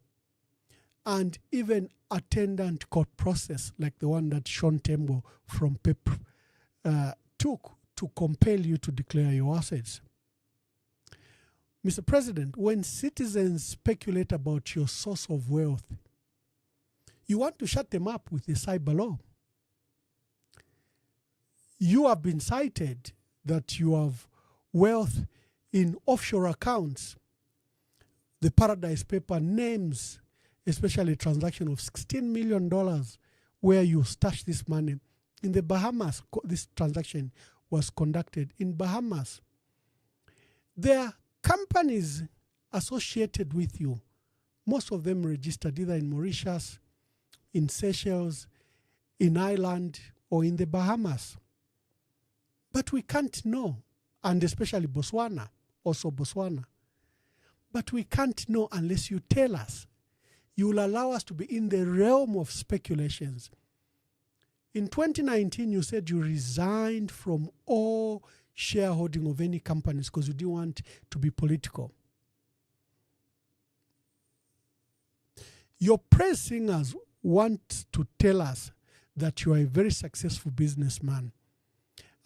and even attendant court process like the one that Sean Tembo from PEP took to compel you to declare your assets. Mr. President, when citizens speculate about your source of wealth, you want to shut them up with the cyber law. You have been cited that you have wealth in offshore accounts. The Paradise paper names especially a transaction of $16 million where you stashed this money. In the Bahamas, this transaction was conducted in Bahamas. There are companies associated with you, most of them registered either in Mauritius, in Seychelles, in Ireland, or in the Bahamas. But we can't know, and especially Botswana, also Botswana. But we can't know unless you tell us. You will allow us to be in the realm of speculations. In 2019, you said you resigned from all shareholding of any companies because you didn't want to be political. Your praise singers want to tell us that you are a very successful businessman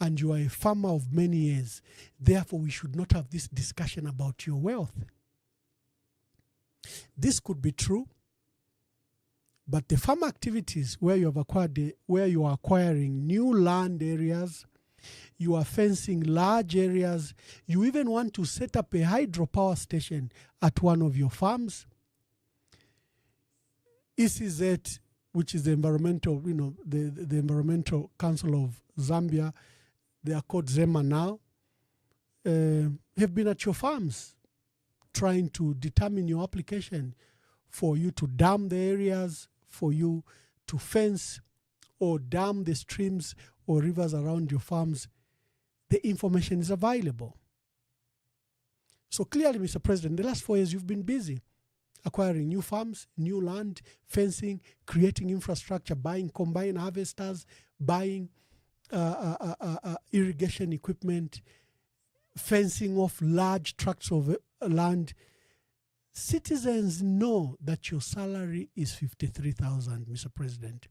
and you are a farmer of many years. Therefore, we should not have this discussion about your wealth. This could be true, but the farm activities where you are acquiring new land areas, you are fencing large areas, you even want to set up a hydropower station at one of your farms. ECZ, which is the environmental, the Environmental Council of Zambia, they are called ZEMA now, have been at your farms trying to determine your application for you to dam the areas, for you to fence or dam the streams or rivers around your farms. The information is available. So clearly, Mr. President, the last 4 years you've been busy acquiring new farms, new land, fencing, creating infrastructure, buying combine harvesters, buying irrigation equipment, fencing off large tracts of land. Citizens know that your salary is $53,000, Mr. President.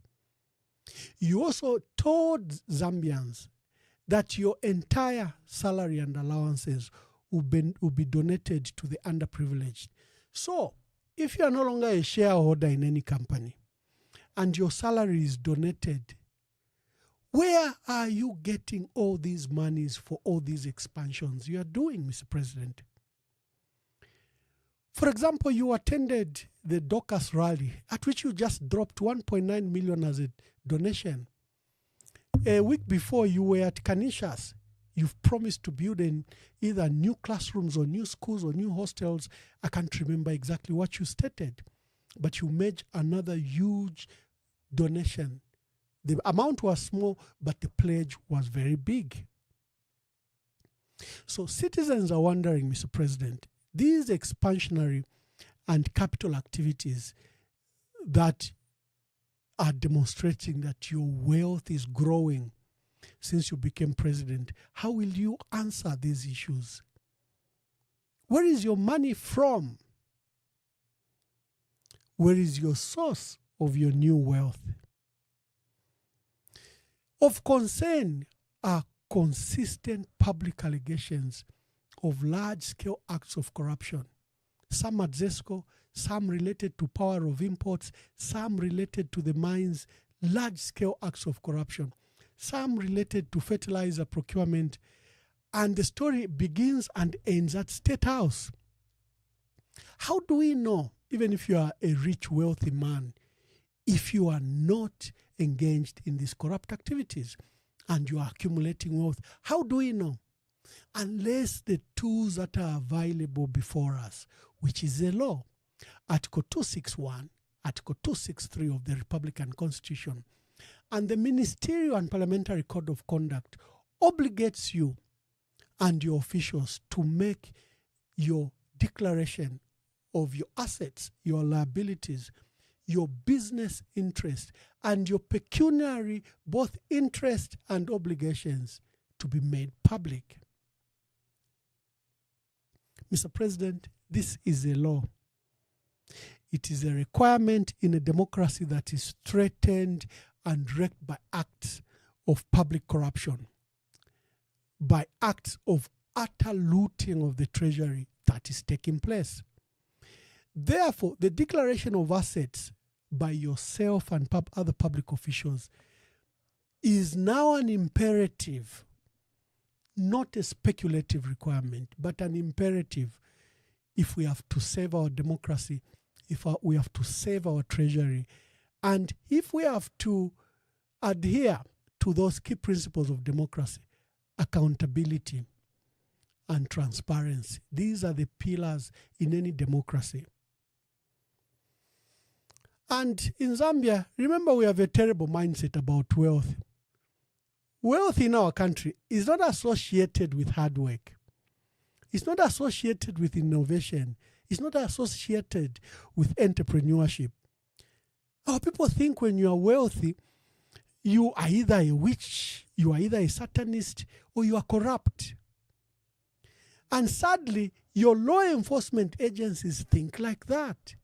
You also told Zambians that your entire salary and allowances will be donated to the underprivileged. So, if you are no longer a shareholder in any company and your salary is donated, where are you getting all these monies for all these expansions you are doing, Mr. President? For example, you attended the Dorcas rally at which you just dropped 1.9 million as a donation. A week before, you were at Canisius. You've promised to build either new classrooms or new schools or new hostels. I can't remember exactly what you stated, but you made another huge donation. The amount was small, but the pledge was very big. So citizens are wondering, Mr. President, these expansionary and capital activities that are demonstrating that your wealth is growing since you became president, how will you answer these issues? Where is your money from? Where is your source of your new wealth? Of concern are consistent public allegations of large-scale acts of corruption, some at ZESCO, some related to power of imports, some related to the mines, large-scale acts of corruption, some related to fertilizer procurement, and the story begins and ends at State House. How do we know, even if you are a rich, wealthy man, if you are not engaged in these corrupt activities and you are accumulating wealth? How do we know? Unless the tools that are available before us, which is the law, Article 261, Article 263 of the Republican Constitution, and the Ministerial and Parliamentary Code of Conduct obligates you and your officials to make your declaration of your assets, your liabilities, your business interest, and your pecuniary both interest and obligations to be made public. Mr. President, this is a law. It is a requirement in a democracy that is threatened and wrecked by acts of public corruption, by acts of utter looting of the treasury that is taking place. Therefore, the declaration of assets by yourself and other public officials is now an imperative, not a speculative requirement, but an imperative if we have to save our democracy, if we have to save our treasury, and if we have to adhere to those key principles of democracy: accountability and transparency. These are the pillars in any democracy. And in Zambia, remember, we have a terrible mindset about wealth. Wealth in our country is not associated with hard work. It's not associated with innovation. It's not associated with entrepreneurship. Our people think when you are wealthy, you are either a witch, you are either a Satanist, or you are corrupt. And sadly, your law enforcement agencies think like that.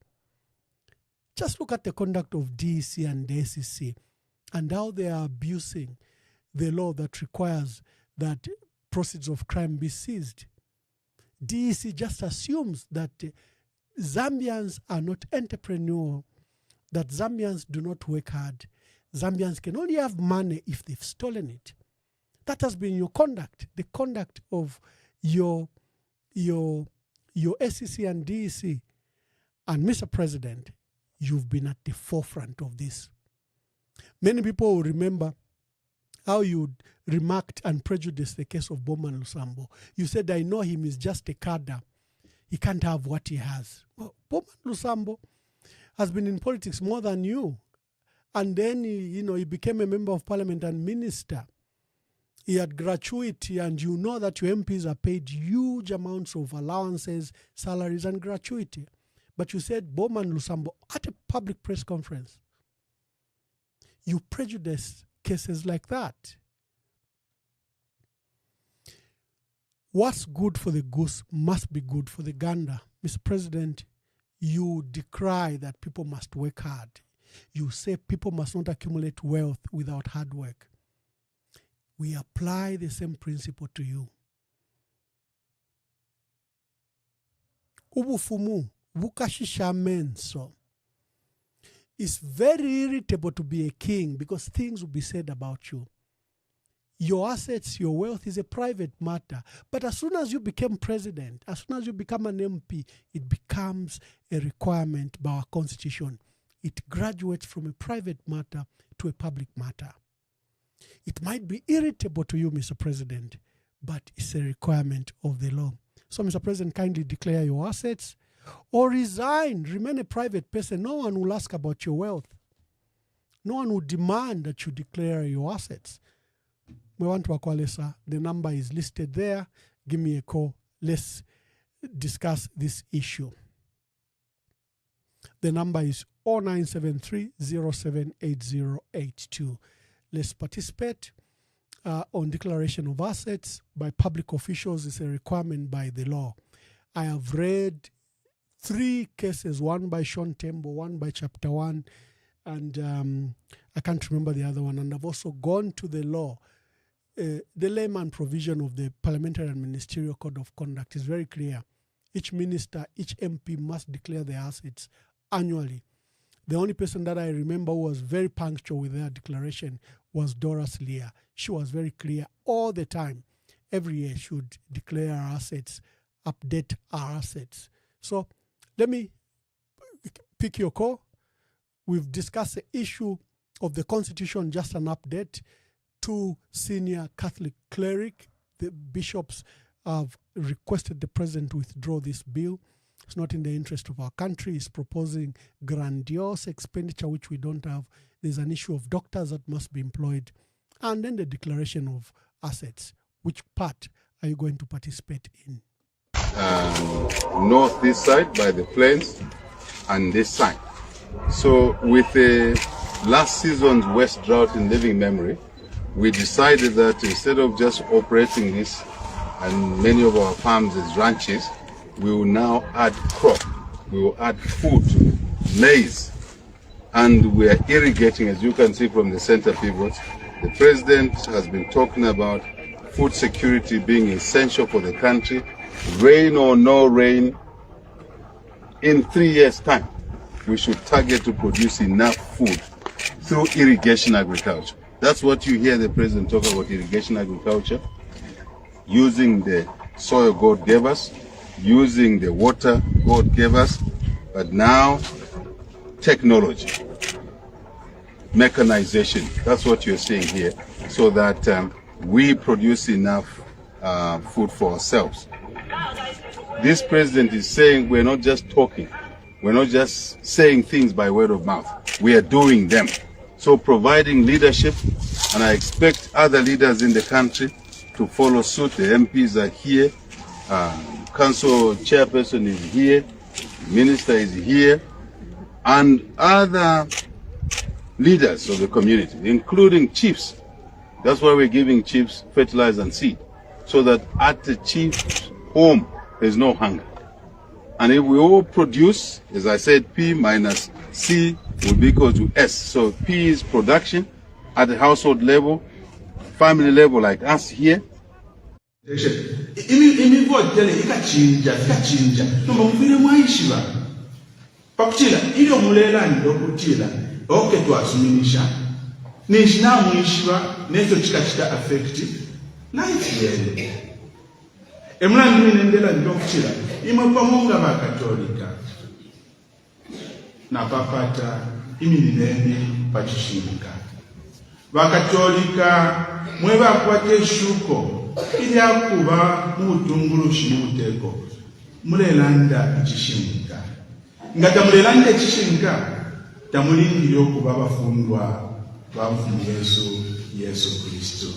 Just look at the conduct of DEC and the SEC and how they are abusing the law that requires that proceeds of crime be seized. DEC just assumes that Zambians are not entrepreneurial, that Zambians do not work hard. Zambians can only have money if they've stolen it. That has been your conduct, the conduct of your SEC and DEC. And Mr. President, you've been at the forefront of this. Many people will remember how you remarked and prejudiced the case of Bowman Lusambo. You said, I know him, he's just a cadre. He can't have what he has. Well, Bowman Lusambo has been in politics more than you. And then, he became a member of parliament and minister. He had gratuity, and you know that your MPs are paid huge amounts of allowances, salaries, and gratuity. But you said Bowman Lusambo at a public press conference. You prejudiced cases like that. What's good for the goose must be good for the gander. Mr. President, you decry that people must work hard. You say people must not accumulate wealth without hard work. We apply the same principle to you. Ubufumu, bukashisha menso. It's very irritable to be a king because things will be said about you. Your assets, your wealth is a private matter. But as soon as you become president, as soon as you become an MP, it becomes a requirement by our constitution. It graduates from a private matter to a public matter. It might be irritable to you, Mr. President, but it's a requirement of the law. So, Mr. President, kindly declare your assets or resign, remain a private person. No one will ask about your wealth. No one will demand that you declare your assets. We want to Akwalesa. The number is listed there. Give me a call. Let's discuss this issue. The number is 0973-078082. Let's participate on declaration of assets by public officials. It's a requirement by the law. I have read 3 cases, one by Sean Tembo, one by Chapter 1, and I can't remember the other one. And I've also gone to the law. The layman provision of the Parliamentary and Ministerial Code of Conduct is very clear. Each minister, each MP must declare their assets annually. The only person that I remember who was very punctual with their declaration was Doris Leah. She was very clear all the time. Every year she would declare our assets, update our assets. So let me pick your call. We've discussed the issue of the Constitution, just an update. 2 senior Catholic clerics, the bishops, have requested the president to withdraw this bill. It's not in the interest of our country. It's proposing grandiose expenditure, which we don't have. There's an issue of doctors that must be employed. And then the declaration of assets. Which part are you going to participate in? north this side by the plains and this side. So with the last season's west drought in living memory, we decided that instead of just operating this and many of our farms as ranches, we will now add crop, we will add food, maize, and we are irrigating, as you can see from the center pivots. The president has been talking about food security being essential for the country, rain or no rain. In 3 years' time, we should target to produce enough food through irrigation agriculture. That's what you hear the president talk about, irrigation agriculture, using the soil God gave us, using the water God gave us, but now technology, mechanization, that's what you're seeing here, so that we produce enough food for ourselves. This president is saying we're not just talking, we're not just saying things by word of mouth, we are doing them. So providing leadership, and I expect other leaders in the country to follow suit. The MPs are here, council chairperson is here, minister is here, and other leaders of the community, including chiefs. That's why we're giving chiefs fertilizer and seed, so that at the chief's home, there's no hunger. And if we all produce, as I said, P minus C will be equal to S. So P is production at the household level, family level like us here. Pakutila ile mulela ndokutila oke twasuminisha nishina muishiwa nezo chikachita affect life yele emulandi minendela ndokutila imwe pamunga bakatolika na papata imininene pachishinga bakatolika mwe bakwate shuko ili akuba mutungulushi muteko mulelanda ichishinga ngata mulelanda ichishinga tamulindile okuba bafundwa bavumu Yesu Kristo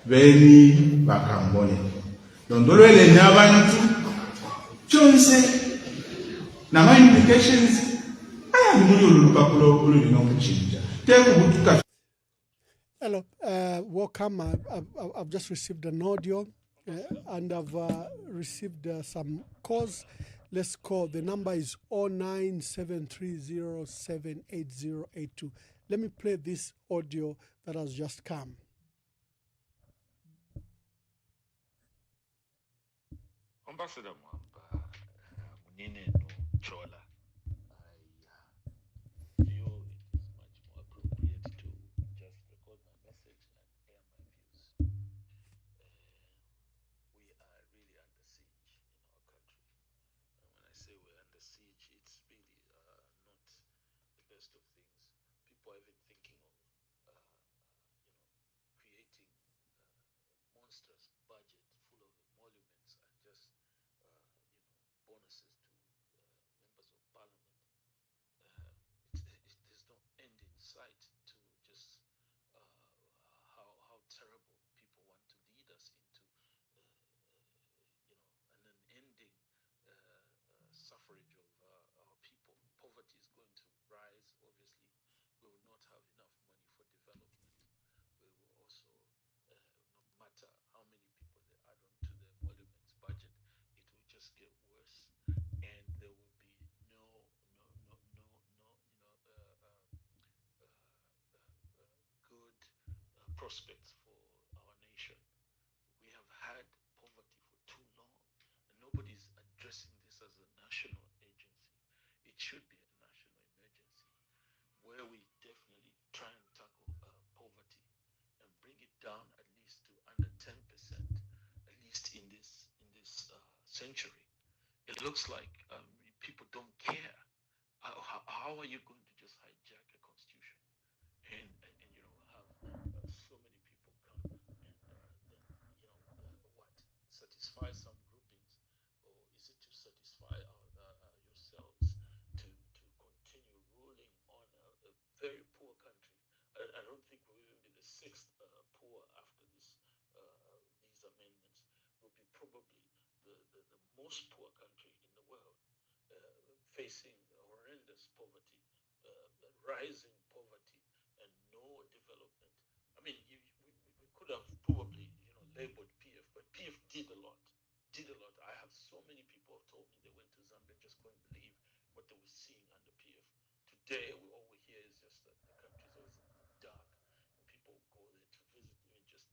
beni bakambone ndolwele n'abantu kyonse na implications aya muri olupapula olulina okukinja tekubutuka. Hello, welcome. I've just received an audio and I've received some calls. Let's call. The number is 0973078082. Let me play this audio that has just come. Ambassador Mwamba, Munine no Chola, I feel it is much more appropriate to just record my message and air my views. We are really under siege in our country. And when I say we're under siege, it's really not the best of things. People are even thinking of, creating monstrous budget full of emoluments and just bonuses to members of parliament. There's no end in sight to just how terrible people want to lead us into, an unending suffrage of our people. Poverty is going to rise. Obviously, we will not have enough money for development. We will also, no matter how many people they add on to the emoluments budget, it will just get worse, and there will be no good prospects for our nation. We have had poverty for too long, and nobody's addressing this as a national agency. It should be a national emergency where we definitely try and tackle poverty and bring it down at least to under 10%, at least in this century. It looks like people don't care. How are you going to just hijack a constitution and have so many people come and then satisfy some groupings, or is it to satisfy yourselves to continue ruling on a very poor country? I don't think we'll even be the sixth poor after these amendments. We'll be probably the most poor country in the world, facing horrendous poverty, rising poverty, and no development. I mean, we could have probably, labeled PF, but PF did a lot. I have so many people have told me they went to Zambia, just couldn't believe what they were seeing under PF. Today, all we hear is just that the country's always in the dark, and people go there to visit and just,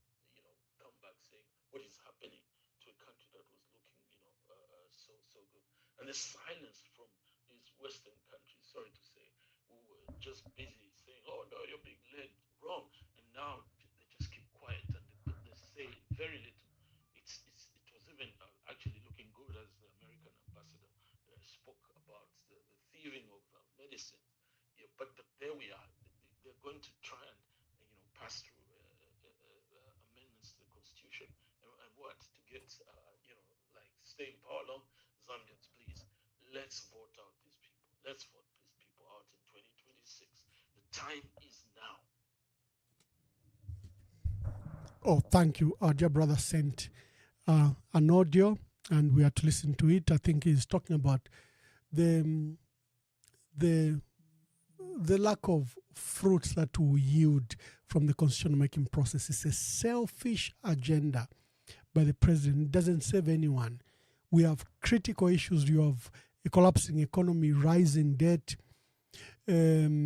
come back saying what is happening to a country that was looking, so good. And the silence from these Western countries, sorry to say, who were just busy saying, "Oh no, you're being led wrong," and now they just keep quiet and they say very little. It was even actually looking good as the American ambassador spoke about the thieving of medicine. Yeah, but there we are. They're going to try and pass through amendments to the Constitution and what to get like stay in power long. Zambians, please, let's vote out these people. Let's vote these people out in 2026. The time is now. Oh, thank you. Our dear brother sent an audio, and we are to listen to it. I think he's talking about the lack of fruits that will yield from the constitution making process. It's a selfish agenda by the president. It doesn't save anyone. We have critical issues. You have a collapsing economy, rising debt, the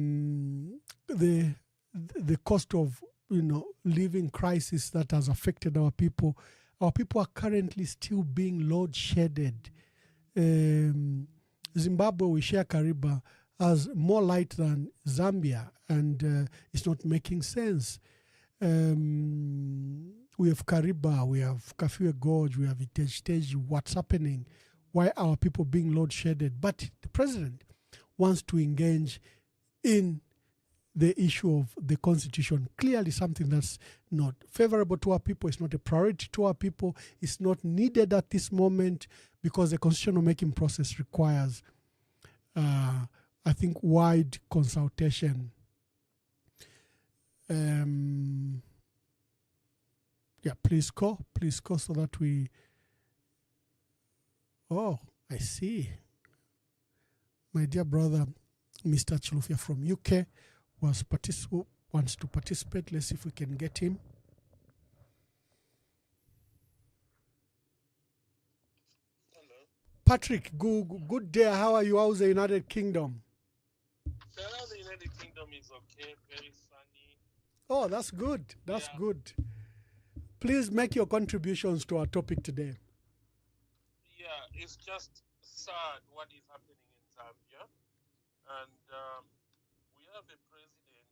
cost of living crisis that has affected our people. Our people are currently still being load-shedded. Zimbabwe, we share Kariba, has more light than Zambia, and it's not making sense. We have Kariba, we have Kafue Gorge, we have Iteji. What's happening? Why are our people being load-shedded? But the president wants to engage in the issue of the Constitution. Clearly something that's not favorable to our people. It's not a priority to our people. It's not needed at this moment because the constitutional making process requires, I think, wide consultation. Please call so that we... Oh, I see. My dear brother, Mr. Chilufya from UK, wants to participate. Let's see if we can get him. Hello. Patrick, good day. How are you? How's the United Kingdom? The United Kingdom is okay, very sunny. Oh, that's good. That's good. Please make your contributions to our topic today. Yeah, it's just sad what is happening in Zambia. And we have a president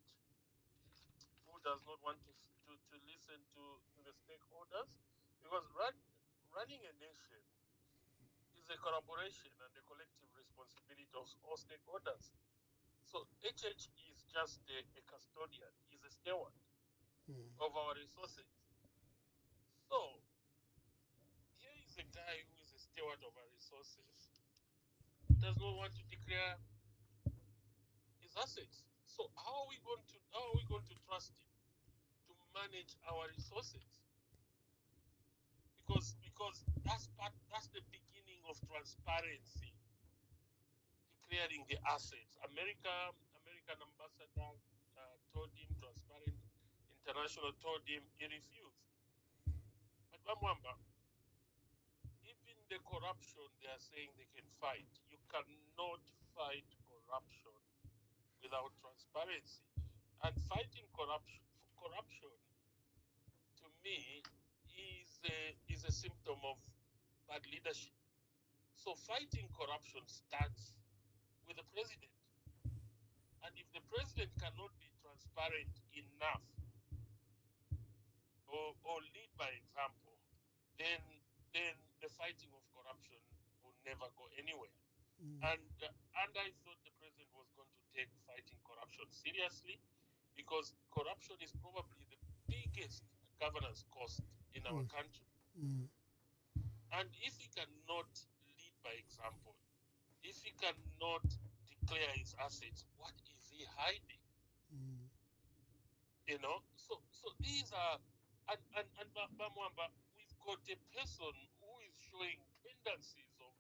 who does not want to listen to the stakeholders, because running a nation is a collaboration and a collective responsibility of all stakeholders. So HH is just a custodian, is a steward of our resources. So here is a guy who is a steward of our resources, does not want to declare his assets. So how are we going to trust him to manage our resources? Because that's the beginning of transparency, declaring the assets. American ambassador told him, Transparent International told him, he refused. But Mwamba, even the corruption they are saying they can fight, you cannot fight corruption without transparency. And fighting corruption to me is a symptom of bad leadership. So fighting corruption starts with the president. And if the president cannot be transparent enough or lead by example, then the fighting of corruption will never go anywhere. And I thought the president was going to take fighting corruption seriously, because corruption is probably the biggest governance cost in our country. And if he cannot lead by example, if he cannot declare his assets, what is he hiding? So these are, and Mwamba, we've got a person who is showing tendencies of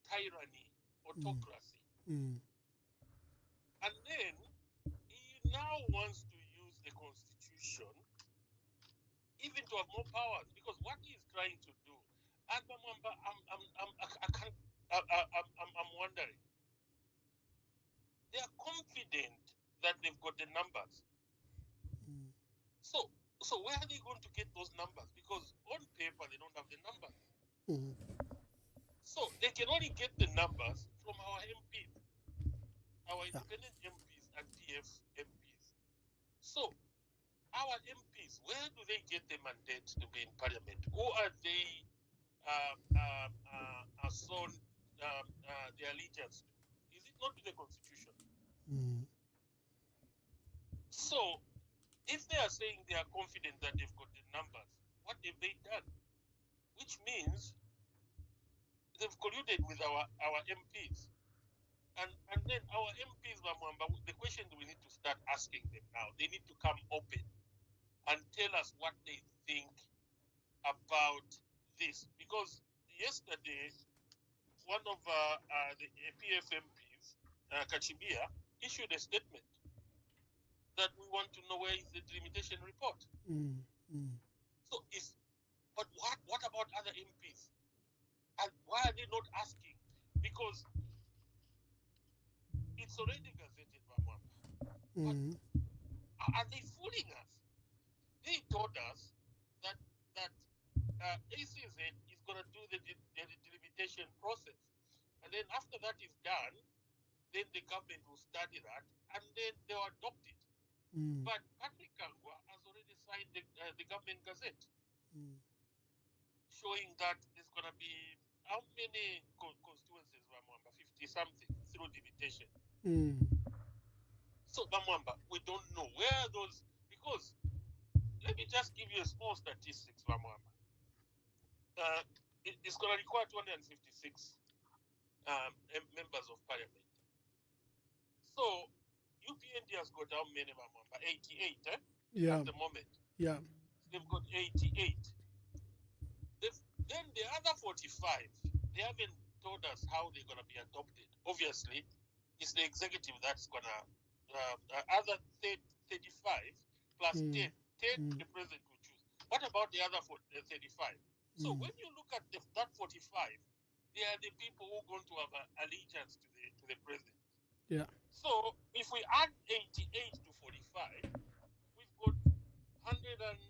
tyranny, autocracy. And then he now wants to use the constitution even to have more powers, because what he is trying to do, and I'm wondering, they are confident that they've got the numbers. So where are they going to get those numbers? Because on paper they don't have the numbers. So they can only get the numbers from our MPs, our independent MPs and PF MPs. So our MPs, where do they get the mandate to be in parliament? Who are they sown their allegiance to? Is it not to the constitution? So if they are saying they are confident that they've got the numbers, what have they done? Which means they've colluded with our MPs. And then our MPs, Mwamba, the question we need to start asking them now, they need to come open and tell us what they think about this. Because yesterday, one of the PF MPs, Kachibia, issued a statement that we want to know where is the delimitation report. So but what about other MPs? And why are they not asking? Because it's already gazetted, Mwamba. But are they fooling us? They told us that ACZ is going to do the delimitation process, and then after that is done, then the government will study that, and then they will adopt it. But Patrick Kangwa has already signed the government gazette, showing that there's going to be how many constituencies, Mwamba? 50 something through delimitation. So, Mwamba, we don't know where those, because let me just give you a small statistics, Mwamba. It's going to require 256 members of parliament. So, UPND has got how many, Mwamba? 88, at the moment. Yeah. They've got 88. Then the other 45, they haven't told us how they're going to be adopted. Obviously, it's the executive that's going to, other 35 plus 10 the president will choose. What about the other 35? So when you look at that 45, they are the people who are going to have allegiance to the president. Yeah. So if we add 88 to 45, we've got 100 and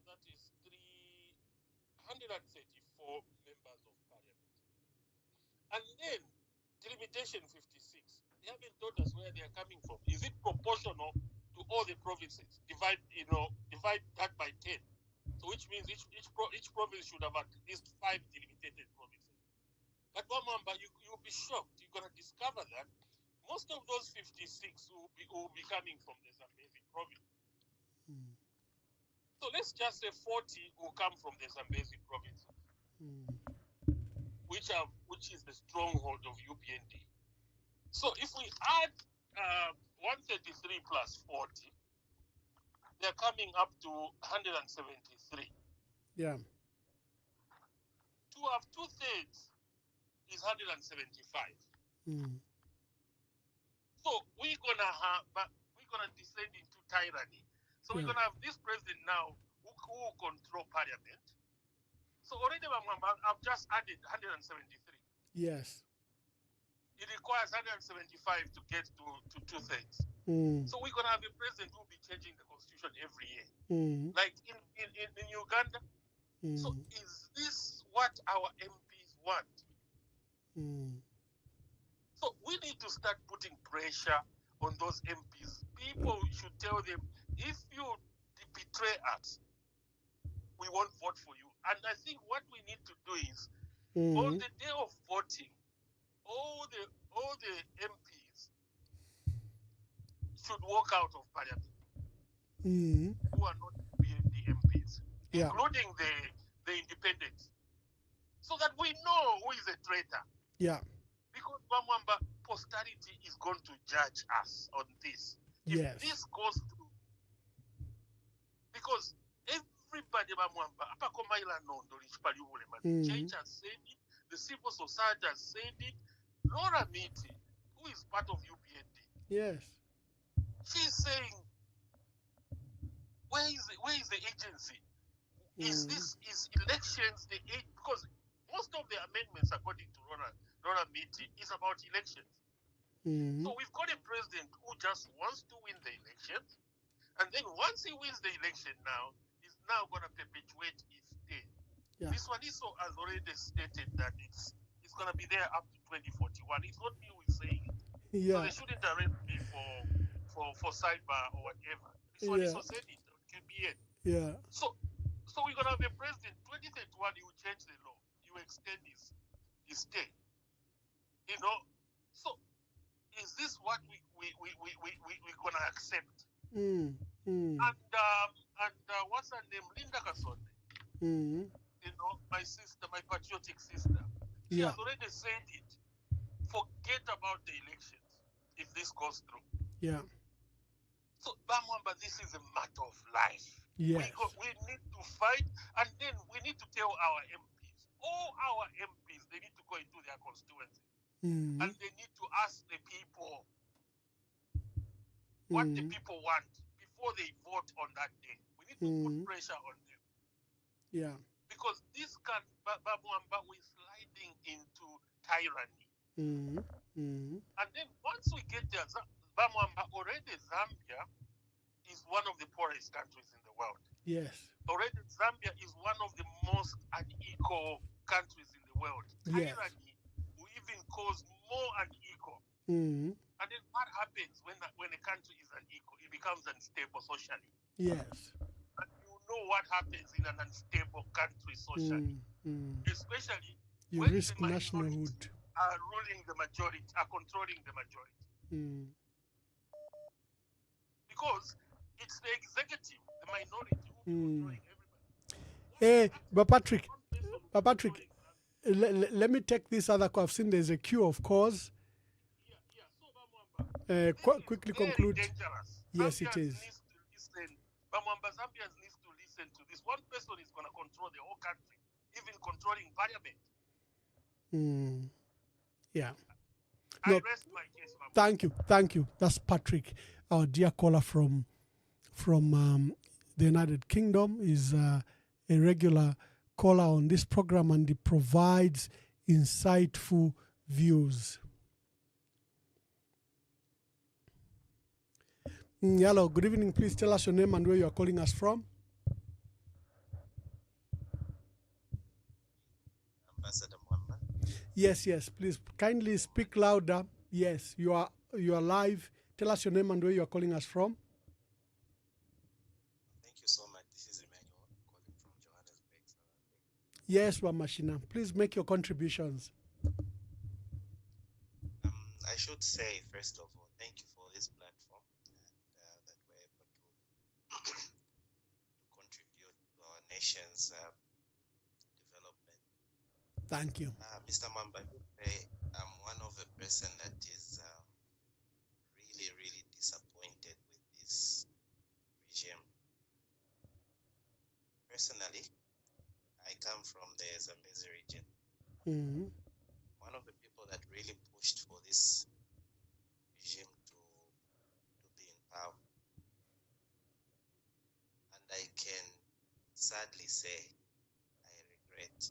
that is 334 members of parliament. And then delimitation 56. They haven't told us where they are coming from. Is it proportional to all the provinces? Divide that by 10. So which means each province should have at least 5 delimited provinces. But Mwamba, you'll be shocked. You're going to discover that most of those 56 will be coming from the Zambezi province. So let's just say 40 will come from the Zambezi province, which is the stronghold of UPND. So if we add 133 plus 40, they're coming up to 173. Yeah. To have 2/3 is 175. So we're gonna descend into tyranny. So we're gonna have this president now who control parliament. So already I've just added 173. Yes. It requires 175 to get to 2/3. So we're gonna have a president who will be changing the constitution every year, like in Uganda. So is this what our MPs want? So we need to start putting pressure on those MPs. People should tell them, if you betray us, we won't vote for you. And I think what we need to do is, on the day of voting, all the MPs should walk out of parliament who are not the MPs, including the independents, so that we know who is a traitor. Yeah. Because Mwamba, posterity is going to judge us on this. If this goes through, because everybody bamwamba apakomaila nondo lichipali ulema. The church has said it, the civil society has said it. Laura Miti, who is part of UPND, Yes. she's saying, where is the agency? Is elections the because most of the amendments, according to Laura Miti, is about elections. So we've got a president who just wants to win the elections, and then once he wins the election now, he's now going to perpetuate his stay. Yeah. This one is has already stated that it's going to be there up to 2041. It's not me who is saying it. Yeah. So they shouldn't arrest me for cyber or whatever. This one is also said it on KBN. Yeah. So we're going to have a president, 2031, he will change the law. He will extend his stay. You know, so is this what we're going to accept? And what's her name? Linda Kasonde. You know, my sister, my patriotic sister. She has already said it. Forget about the elections if this goes through. Yeah. So, Bamwamba, this is a matter of life. Yes. We need to fight, and then we need to tell our MPs, all our MPs, they need to go into their constituency. And they need to ask the people what the people want before they vote on that day. We need to put pressure on them. Yeah. Because this can, Bamwamba, we're sliding into tyranny. And then once we get there, Bamwamba, already Zambia is one of the poorest countries in the world. Yes. Already Zambia is one of the most unequal countries in the world. Yes. Tyranny will even cause more unequal. And then what happens when a country is unequal? It becomes unstable socially. yes. And you know what happens in an unstable country socially. Especially You when risk the minority nationhood. are ruling the majority, are controlling the majority. Because it's the executive, the minority, who is controlling everybody. Hey, but Patrick, let me take this other call. I've seen there's a queue, of course. Quickly conclude. Dangerous. Yes, it Zambians is. Needs to listen. Bamwamba, Zambians needs to listen to this. One person is going to control the whole country, even controlling parliament. Yeah. I No, rest my case, Bamwamba. thank you. That's Patrick, our dear caller from the United Kingdom. Is a regular caller on this program, and he provides insightful views. Hello, good evening. Please tell us your name and where you are calling us from. Ambassador Mwamba. Yes. Please kindly speak louder. Yes, you are live. Tell us your name and where you are calling us from. Thank you so much. This is Emmanuel calling from Johannesburg, South Africa. Yes, Wamashina. Please make your contributions. I should say, first of all, thank you for this platform and that we're able to contribute to our nation's development. Thank you. Mr. Mwamba, I'm one of the person that is really, really disappointed with this regime. Personally, I come from the Zambezi region. One of the people that really pushed for this regime to be in power. And I can sadly say I regret.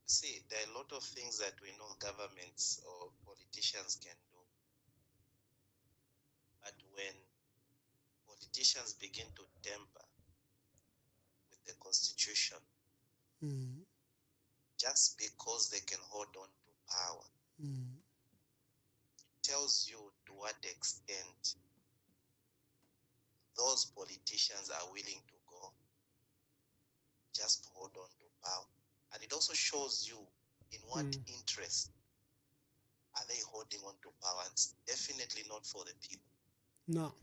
See, there are a lot of things that we know governments or politicians can do. But when politicians begin to tamper with the Constitution, just because they can hold on to power, it tells you to what extent those politicians are willing to go just to hold on to power. And it also shows you in what interest are they holding on to power. It's definitely not for the people. No.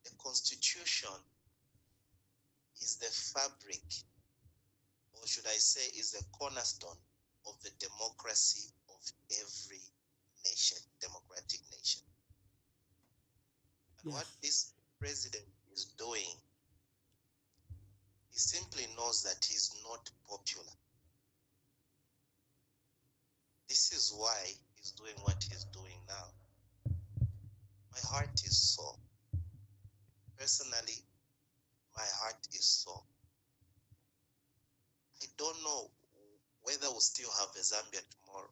The Constitution is the fabric, or should I say, is the cornerstone of the democracy of every nation, democratic nation. And Yes. what this president is doing, he simply knows that he's not popular. This is why he's doing what he's doing now. My heart is sore. Personally, my heart is sore. I don't know whether we'll still have a Zambia tomorrow.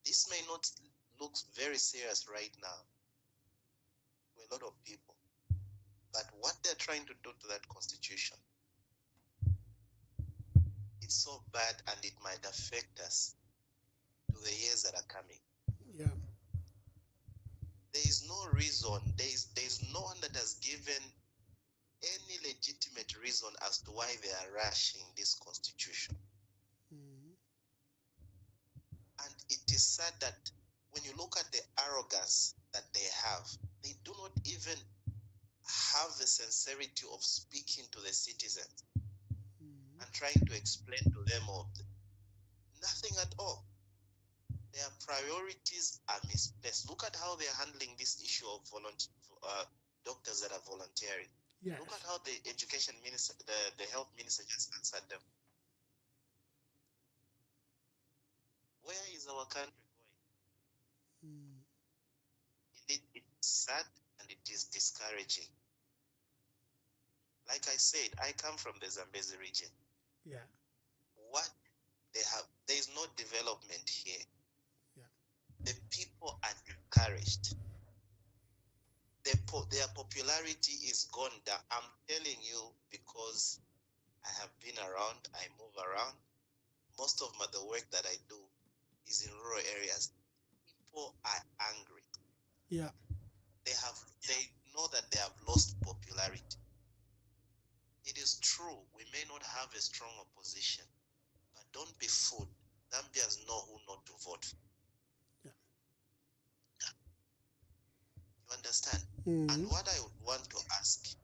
This may not look very serious right now to a lot of people, but what they're trying to do to that constitution, it's so bad and it might affect us to the years that are coming. Yeah. There is no reason, there is no one that has given any legitimate reason as to why they are rushing this constitution. And it is sad that when you look at the arrogance that they have, they do not even have the sincerity of speaking to the citizens and trying to explain to them nothing at all. Their priorities are misplaced. Look at how they're handling this issue of doctors that are volunteering. Yes. Look at how the education minister, the health minister just answered them. Where is our country going? Indeed, it's sad and it is discouraging. Like I said, I come from the Zambezi region. Yeah. What they have, there is no development here. Yeah. The people are discouraged. Their popularity is gone down. I'm telling you because I have been around, I move around. Most of the work that I do is in rural areas. People are angry. Yeah. They know that they have lost popularity. It is true, we may not have a strong opposition, but don't be fooled. Zambians know who not to vote for. You understand? And what I would want to ask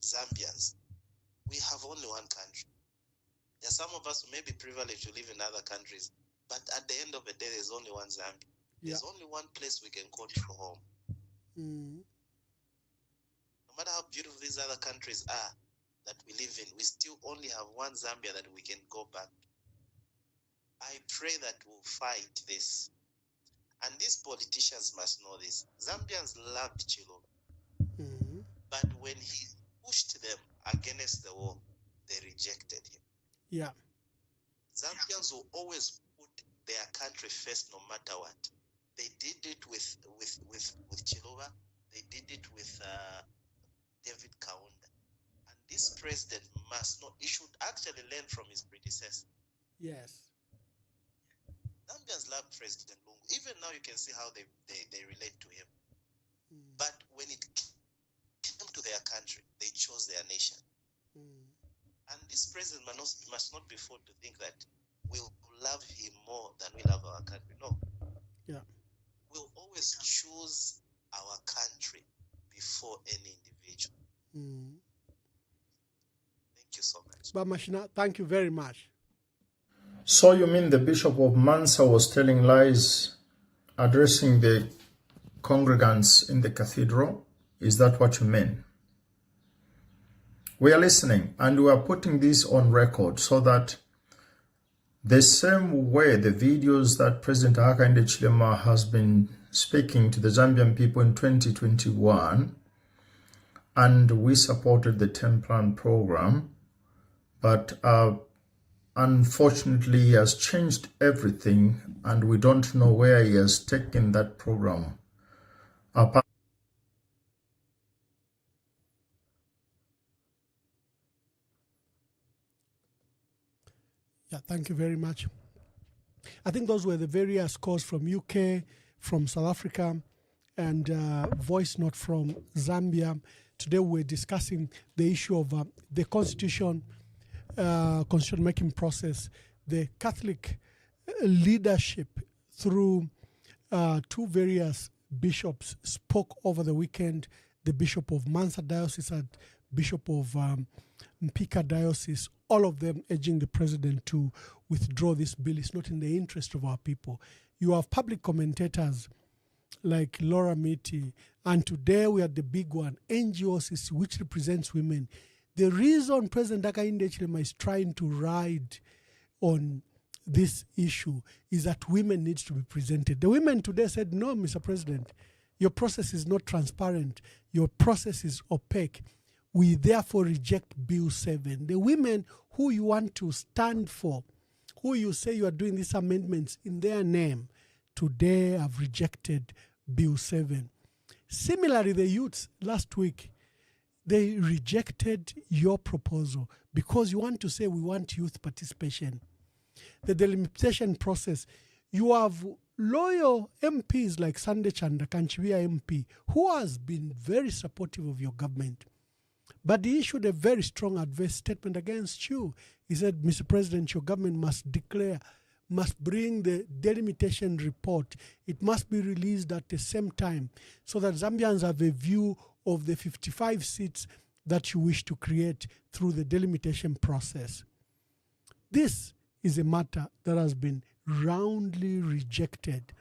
Zambians, we have only one country. There are some of us who may be privileged to live in other countries, but at the end of the day, there's only one Zambia. Yeah. There's only one place we can call true home. No matter how beautiful these other countries are that we live in, we still only have one Zambia that we can go back to. I pray that we'll fight this. And these politicians must know this. Zambians loved Hichilema. But when he pushed them against the wall, they rejected him. Yeah. Zambians will always put their country first no matter what. They did it with Hichilema. They did it with David Kaunda. And this president must not, he should actually learn from his predecessor. Yes. Zambians love President Lungu. Even now you can see how they relate to him. But when it came to their country, they chose their nation. And this president must not be fooled to think that we'll love him more than we love our country. No. Yeah. We'll always choose our country before any individual. Thank you so much. But Mashina, thank you very much. So you mean the Bishop of Mansa was telling lies addressing the congregants in the cathedral? Is that what you mean? We are listening and we are putting this on record so that the same way the videos that President Hakainde Hichilema has been speaking to the Zambian people in 2021, and we supported the 10-plan program, but unfortunately he has changed everything and we don't know where he has taken that program. Yeah, thank you very much. I think those were the various calls from UK, from South Africa, and voice note from Zambia. Today we're discussing the issue of the constitution making process. The Catholic leadership through two various bishops spoke over the weekend, the Bishop of Mansa Diocese and Bishop of Mpika Diocese, all of them urging the president to withdraw this bill. It's not in the interest of our people. You have public commentators like Laura Mitty And today we are the big one, NGOs, which represents women. The reason President Hakainde Hichilema is trying to ride on this issue is that women need to be presented. The women today said, no, Mr. President, your process is not transparent. Your process is opaque. We therefore reject Bill 7. The women who you want to stand for, who you say you are doing these amendments in their name, today have rejected Bill 7. Similarly, the youths last week, they rejected your proposal because you want to say we want youth participation. The delimitation process, you have loyal MPs like Sunday Chanda Kanchivia MP, who has been very supportive of your government. But he issued a very strong adverse statement against you. He said, Mr. President, your government must declare, must bring the delimitation report. It must be released at the same time so that Zambians have a view of the 55 seats that you wish to create through the delimitation process. This is a matter that has been roundly rejected.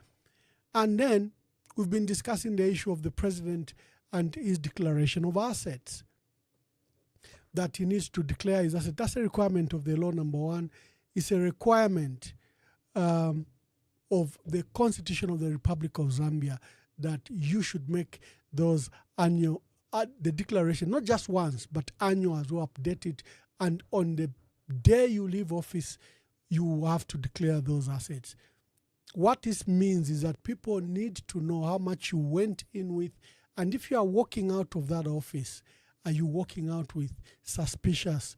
And then we've been discussing the issue of the president and his declaration of assets. That he needs to declare his assets. That's a requirement of the law, number one. It's a requirement of the Constitution of the Republic of Zambia that you should make those annual, the declaration, not just once, but annual as well, update it. And on the day you leave office, you have to declare those assets. What this means is that people need to know how much you went in with, and if you are walking out of that office, are you walking out with suspicious,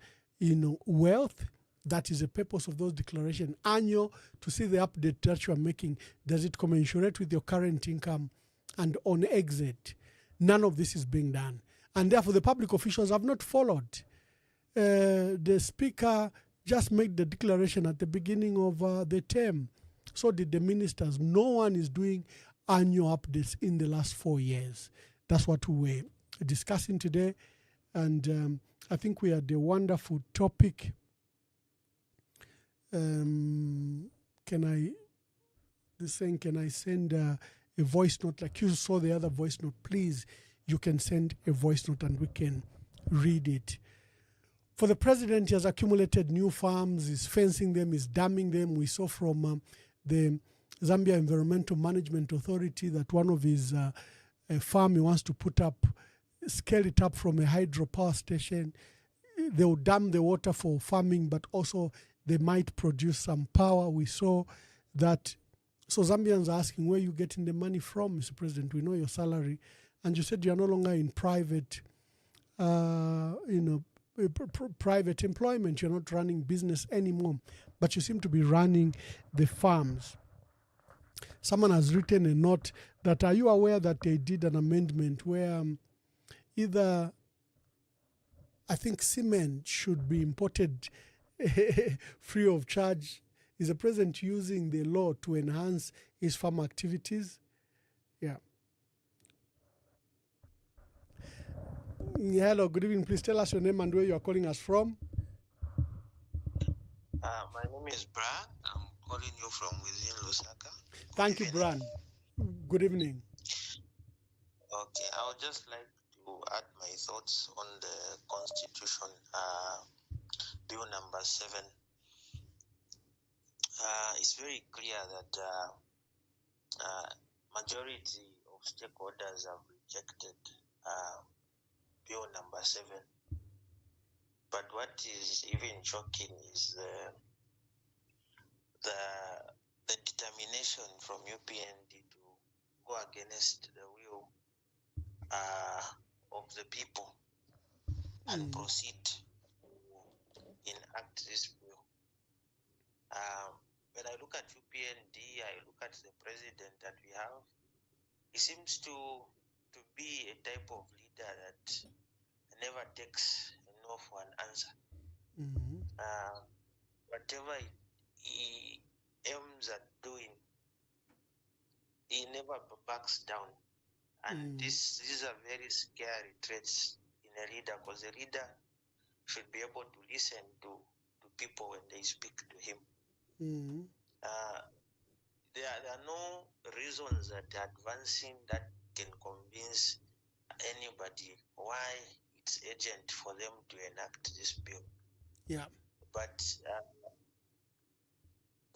wealth? That is the purpose of those declarations. Annual, to see the update that you are making. Does it commensurate with your current income? And on exit, none of this is being done. And therefore, the public officials have not followed. The speaker just made the declaration at the beginning of the term. So did the ministers. No one is doing annual updates in the last 4 years. That's what we were discussing today. And I think we had a wonderful topic. Can I send a voice note like you saw the other voice note? Please, you can send a voice note and we can read it. For the president, he has accumulated new farms, he's fencing them, he's damming them. We saw from the Zambia Environmental Management Authority that one of his farm he wants to put up, scale it up from a hydropower station. They will dam the water for farming, but also they might produce some power. We saw that. So Zambians are asking, where are you getting the money from, Mr. President? We know your salary. And you said you're no longer in private, private employment. You're not running business anymore, but you seem to be running the farms. Someone has written a note that, are you aware that they did an amendment where either, I think cement should be imported free of charge? Is the president using the law to enhance his farm activities? Yeah. Hello, good evening. Please tell us your name and where you are calling us from. My name is Bran. I'm calling you from within Lusaka. Thank you, Bran. Good evening. Okay, I would just like to add my thoughts on the Constitution, Bill number 7. It's very clear that majority of stakeholders have rejected Bill number 7. But what is even shocking is the determination from UPND to go against the will of the people and proceed to enact this bill. When I look at UPND, I look at the president that we have. He seems to be a type of leader that never takes no for an answer. Whatever he aims at doing, he never backs down. And these are very scary traits in a leader, because a leader should be able to listen to people when they speak to him. There are no reasons that are advancing that can convince anybody why it's urgent for them to enact this bill. Yeah. But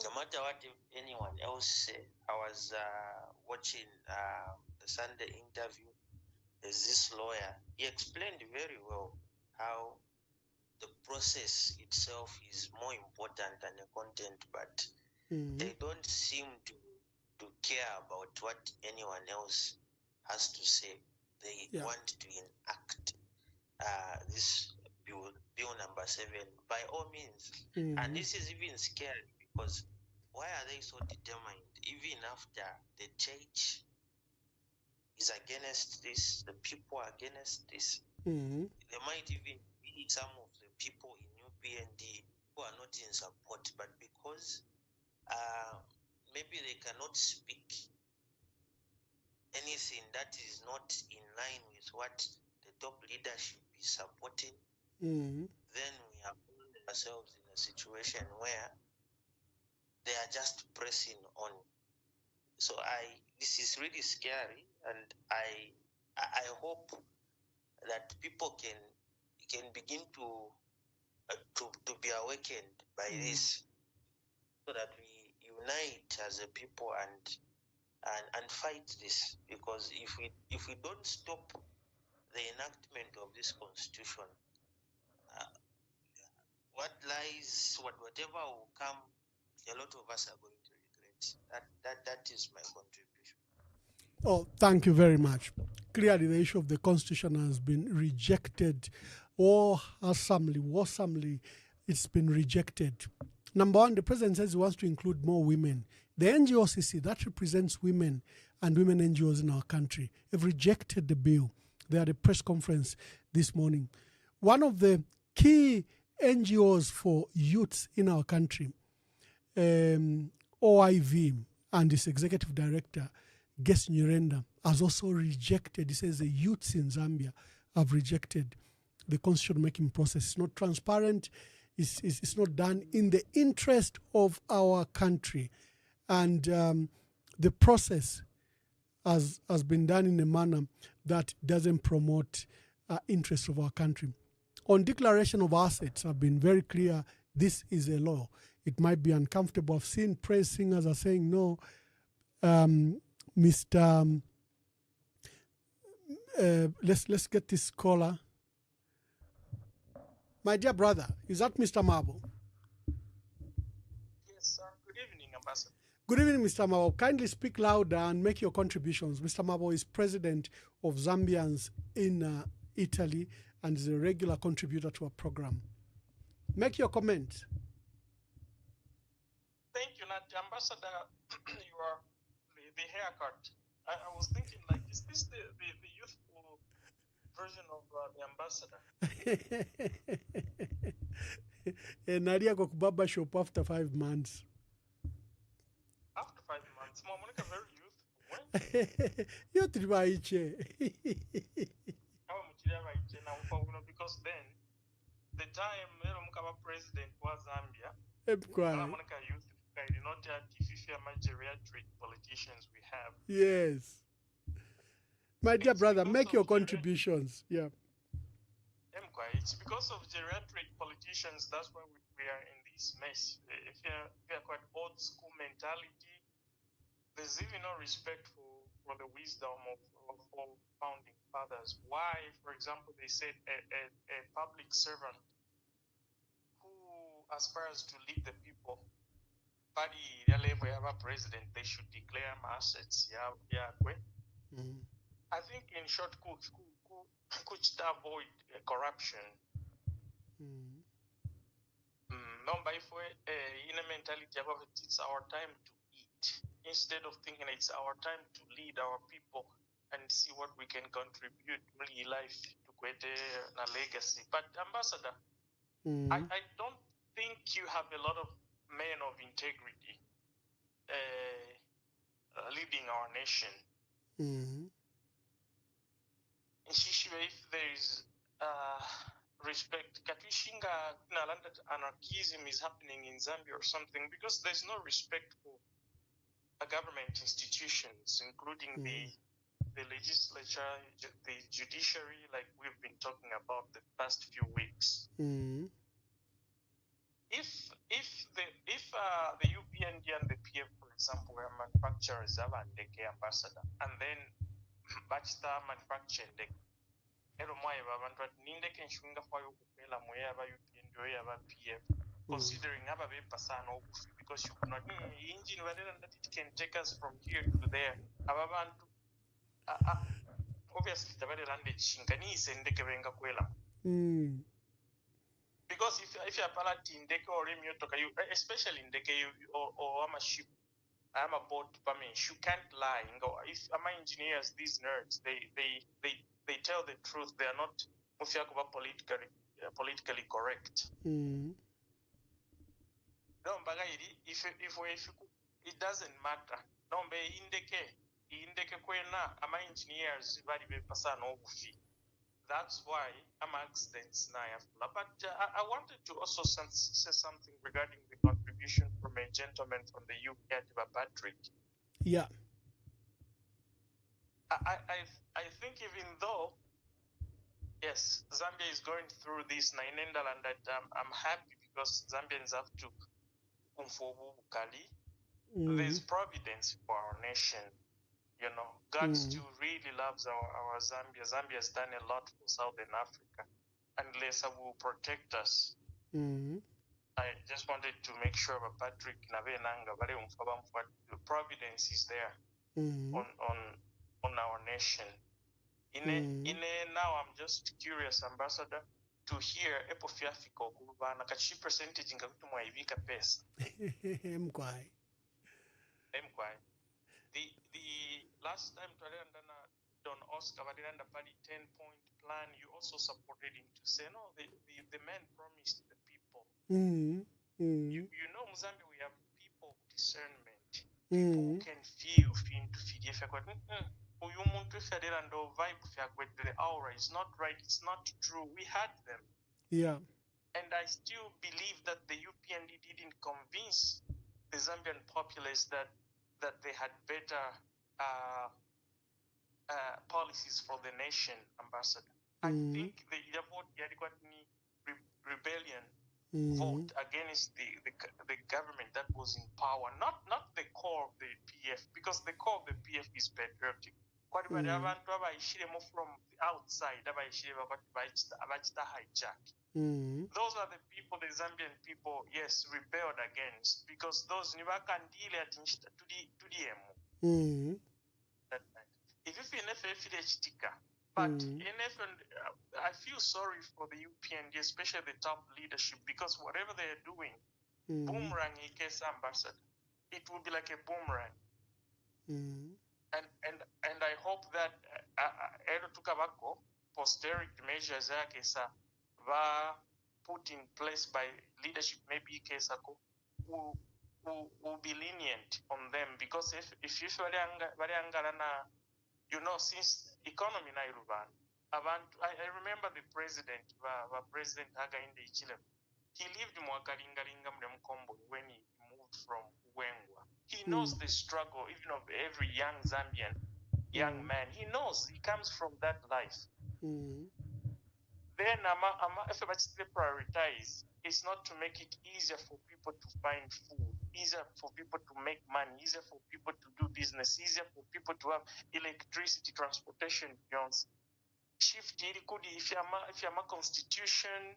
no matter what anyone else say, I was watching the Sunday interview. There's this lawyer. He explained very well how the process itself is more important than the content, but they don't seem to care about what anyone else has to say. They want to enact this bill number 7 by all means. And this is even scary because why are they so determined? Even after the church is against this, the people are against this. There might even be some of the people in UPND who are not in support, but because maybe they cannot speak anything that is not in line with what the top leadership is supporting, then we have found ourselves in a situation where they are just pressing on. So this is really scary, and I hope that people can begin to be awakened by this, so that we unite as a people and fight this. Because if we don't stop the enactment of this constitution, whatever will come, a lot of us are going to regret. That is my contribution. Oh, thank you very much. Clearly, the issue of the constitution has been rejected, or awesomely, it's been rejected. Number one, the president says he wants to include more women. The NGOCC, that represents women and women NGOs in our country, have rejected the bill. They had a press conference this morning. One of the key NGOs for youths in our country, OIV, and its executive director, Ges Nyirenda, has also rejected. He says the youths in Zambia have rejected the constitution making process. It's not transparent. It's not done in the interest of our country. And the process has been done in a manner that doesn't promote interests of our country. On declaration of assets, I've been very clear, this is a law. It might be uncomfortable. I've seen praise singers are saying, no, Mr. Let's get this caller. My dear brother, is that Mr. Marble? Yes, sir. Good evening, Ambassador. Good evening, Mr. Marble. Kindly speak louder and make your contributions. Mr. Marble is president of Zambians in Italy and is a regular contributor to our program. Make your comment. Thank you, Nat. Ambassador, you are the haircut. I was thinking, like, is this the youthful version of the ambassador? Nadia go kubaba shop after 5 months. After 5 months, Monica very youthful. You triwaiche. Because then the time Mukaba president was Zambia, Monica youth, not the geriatric politicians we have. Yes. My dear brother, make your contributions. Yeah. It's because of geriatric politicians, that's why we are in this mess. If we are quite old school mentality, there's even no respect for the wisdom of all founding fathers. Why, for example, they said a public servant who aspires to lead the people, a president, they should declare assets. I think in short, could avoid corruption. Number if we in a mentality about it's our time to eat, instead of thinking it's our time to lead our people and see what we can contribute really life to create a legacy. But Ambassador, I don't think you have a lot of men of integrity leading our nation. If there is respect, Katwishinga anarchism is happening in Zambia or something, because there's no respect for government institutions, including the legislature, the judiciary, like we've been talking about the past few weeks. If the UPND and the PF, for example, were manufacturers of and ambassador, and then Bachta manufacturing the considering because you could not engine that it can take us from here to there. Obviously because if you're palat in Deke or you especially in Deke or I'm a ship, I'm a boat you can't lie. If I'm engineers, these nerds, they tell the truth. They are not politically correct. If it doesn't matter. Engineers that's why I'm accidents now. But I wanted to also say something regarding the contribution from a gentleman from the UK, Patrick. Yeah. I think even though, yes, Zambia is going through this and that I'm happy because Zambians have to there's providence for our nation. You know, God still really loves our Zambia. Zambia has done a lot for Southern Africa. Unless I will protect us. I just wanted to make sure that Patrick the providence is there on our nation. Now I'm just curious, Ambassador, to hear epofiafiko kubana kachi percentage ngakutumwa ivika pesa. The last time Don Oscar Vadiranda Party 10-point plan, you also supported him to say no, the man promised the people. You know, Mozambique, we have people of discernment. People who can feel the aura is not right, it's not true. We had them. Yeah. And I still believe that the UPND didn't convince the Zambian populace that they had better policies for the nation, Ambassador. I think the rebellion vote against the government that was in power, not the core of the PF, because the core of the PF is patriotic. From the outside, hijack. Those are the people, the Zambian people, yes, rebelled against, because those Nibakandile to the that time. If you feel but I feel sorry for the UPND, especially the top leadership, because whatever they are doing, boomerang ambassador, it will be like a boomerang. And I hope that posterity measures were put in place by leadership, maybe will be lenient on them, because if you you know, since economy na Iruban, I remember the president Hakainde Hichilema. He lived in Mwakalingalinga Mkombo when he moved from Wengwa. He knows the struggle even of every young Zambian young man. He knows, he comes from that life. Then if they prioritize, it's not to make it easier for people to find food, easier for people to make money, easier for people to do business, easier for people to have electricity, transportation, shift if you're a constitution,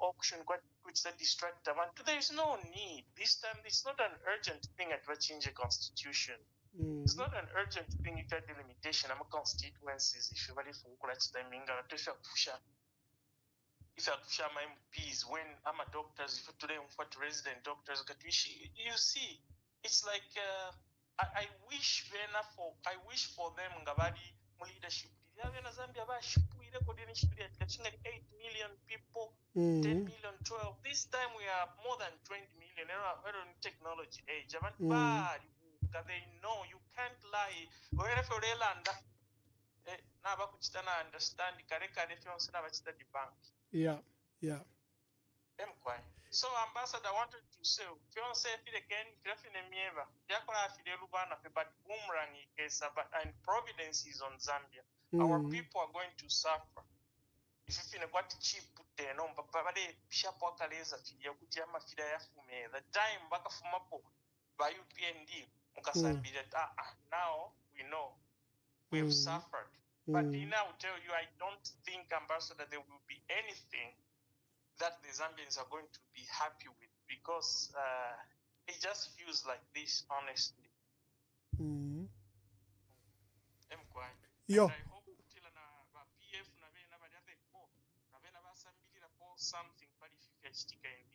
auction, there is no need. This time it's not an urgent thing to change a constitution. It's not an urgent thing. It's a delimitation. I'm a constituencies. If you're if I share my MPs, when I'm a doctor, if today I'm for resident doctors, you see, it's like I wish for them ngabadi leadership. 8 million people, 10 million, 12. This time we are more than 20 million. I don't technology age. They know you can't lie. Wherever they land, understand the bank. Yeah. So, Ambassador, I wanted to say, fiancé file ken grafine mieva, diakola file lubana fe but boomerang ikesa, but and Providence is on Zambia. Our people are going to suffer. If you feel what cheap there, no, but they sharp wakaleza filia kujama fida ya fume. The time baka fumapo by UPND mukasambira now we know we've suffered. But now tell you, I don't think, Ambassador, there will be anything that the Zambians are going to be happy with, because it just feels like this, honestly. Yo. And I hope PF something in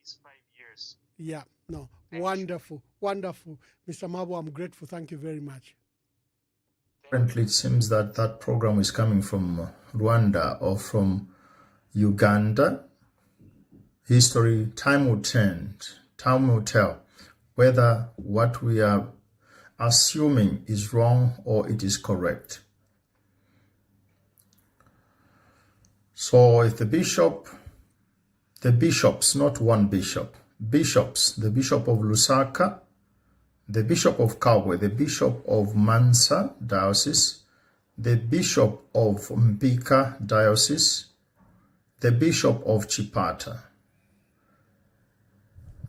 these 5 years. Yeah, no, wonderful, wonderful. Mr. Mabo, I'm grateful. Thank you very much. Apparently, it seems that that program is coming from Rwanda or from Uganda. History, time will tell whether what we are assuming is wrong or it is correct. So if the bishops, not one bishop, bishops, the Bishop of Lusaka, the Bishop of Kabwe, the Bishop of Mansa Diocese, the Bishop of Mbika Diocese, the Bishop of Chipata,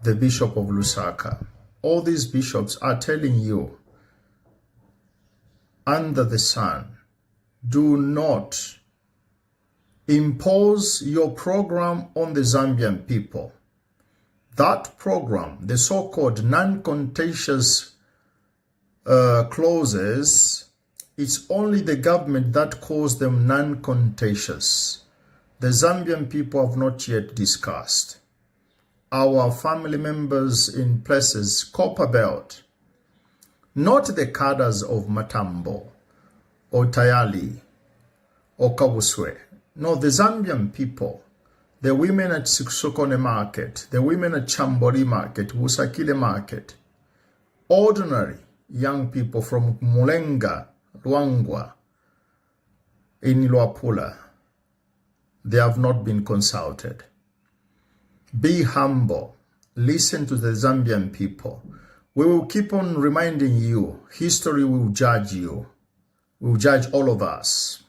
the Bishop of Lusaka. All these bishops are telling you, under the sun, do not impose your program on the Zambian people. That program, the so-called non-contentious clauses, it's only the government that calls them non-contentious. The Zambian people have not yet discussed. Our family members in places, Copperbelt, not the cadres of Matambo or Tayali or Kabuswe. No, the Zambian people, the women at Sokone Market, the women at Chambori Market, Wusakile Market, ordinary young people from Mulenga, Luangwa, in Luapula, they have not been consulted. Be humble. Listen to the Zambian people. We will keep on reminding you. History will judge you. Will judge all of us.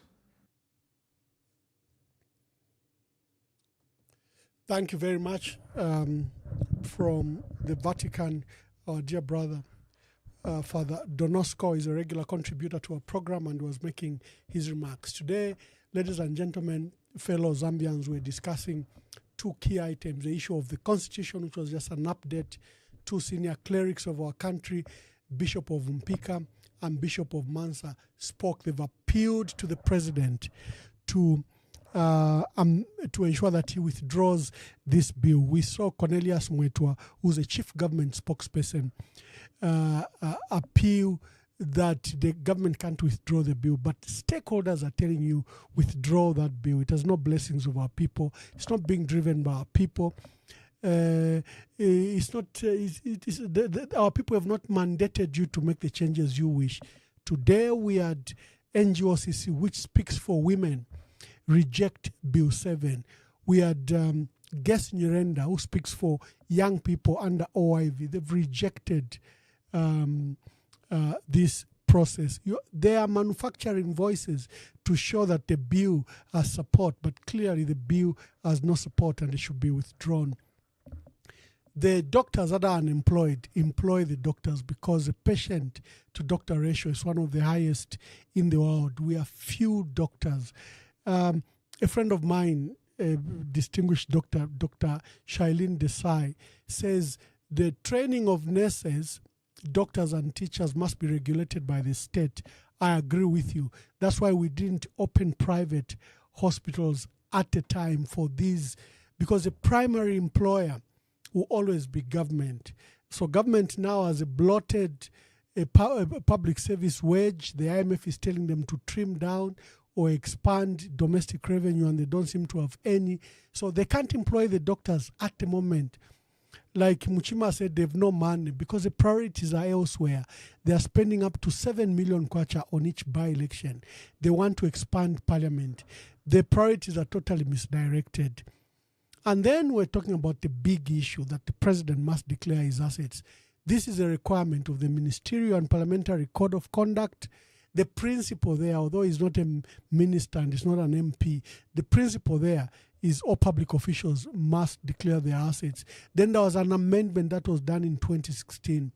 Thank you very much. From the Vatican, our dear brother, Father Donosco, is a regular contributor to our program and was making his remarks. Today, ladies and gentlemen, fellow Zambians, we're discussing two key items: the issue of the Constitution, which was just an update. Two senior clerics of our country, Bishop of Mpika and Bishop of Mansa, spoke. They've appealed to the president to ensure that he withdraws this bill. We saw Cornelius Mwetwa, who's a chief government spokesperson, appeal that the government can't withdraw the bill, but stakeholders are telling you withdraw that bill. It has no blessings of our people. It's not being driven by our people. It's not. Our people have not mandated you to make the changes you wish. Today we had NGOCC, which speaks for women, reject Bill 7. We had Guest Nyirenda, who speaks for young people under OIV. They've rejected this process. They are manufacturing voices to show that the bill has support, but clearly the bill has no support and it should be withdrawn. The doctors that are unemployed employ the doctors because the patient to doctor ratio is one of the highest in the world. We have few doctors. A friend of mine, a distinguished doctor, Dr. Shailene Desai, says the training of nurses, doctors and teachers must be regulated by the state. I agree with you. That's why we didn't open private hospitals at a time for these, because the primary employer will always be government. So government now has a bloated public service wage. The IMF is telling them to trim down or expand domestic revenue, and they don't seem to have any. So they can't employ the doctors at the moment. Like Muchima said, they have no money because the priorities are elsewhere. They are spending up to 7 million kwacha on each by-election. They want to expand parliament. The priorities are totally misdirected. And then we're talking about the big issue that the president must declare his assets. This is a requirement of the Ministerial and Parliamentary Code of Conduct. The principle there, although he's not a minister and he's not an MP, the principle there is all public officials must declare their assets. Then there was an amendment that was done in 2016,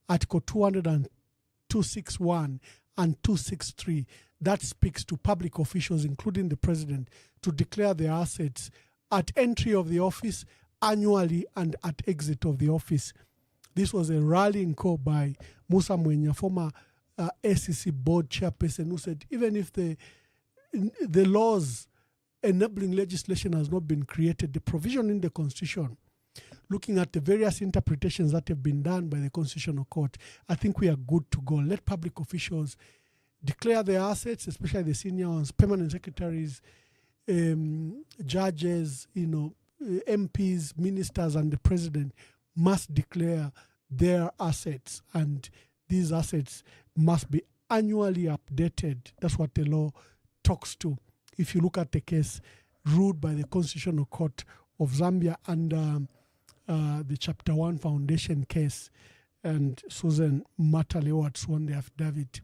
Article 261 and 263, that speaks to public officials, including the president, to declare their assets at entry of the office, annually, and at exit of the office. This was a rallying call by Musa Mwenya, former SEC board chairperson, who said even if the laws enabling legislation has not been created, the provision in the Constitution, looking at the various interpretations that have been done by the Constitutional Court, I think we are good to go. Let public officials declare their assets, especially the senior ones, permanent secretaries, judges, MPs, ministers, and the president must declare their assets, and these assets must be annually updated. That's what the law talks to. If you look at the case ruled by the Constitutional Court of Zambia and the Chapter 1 Foundation case, and Susan Matalewa won the affidavit.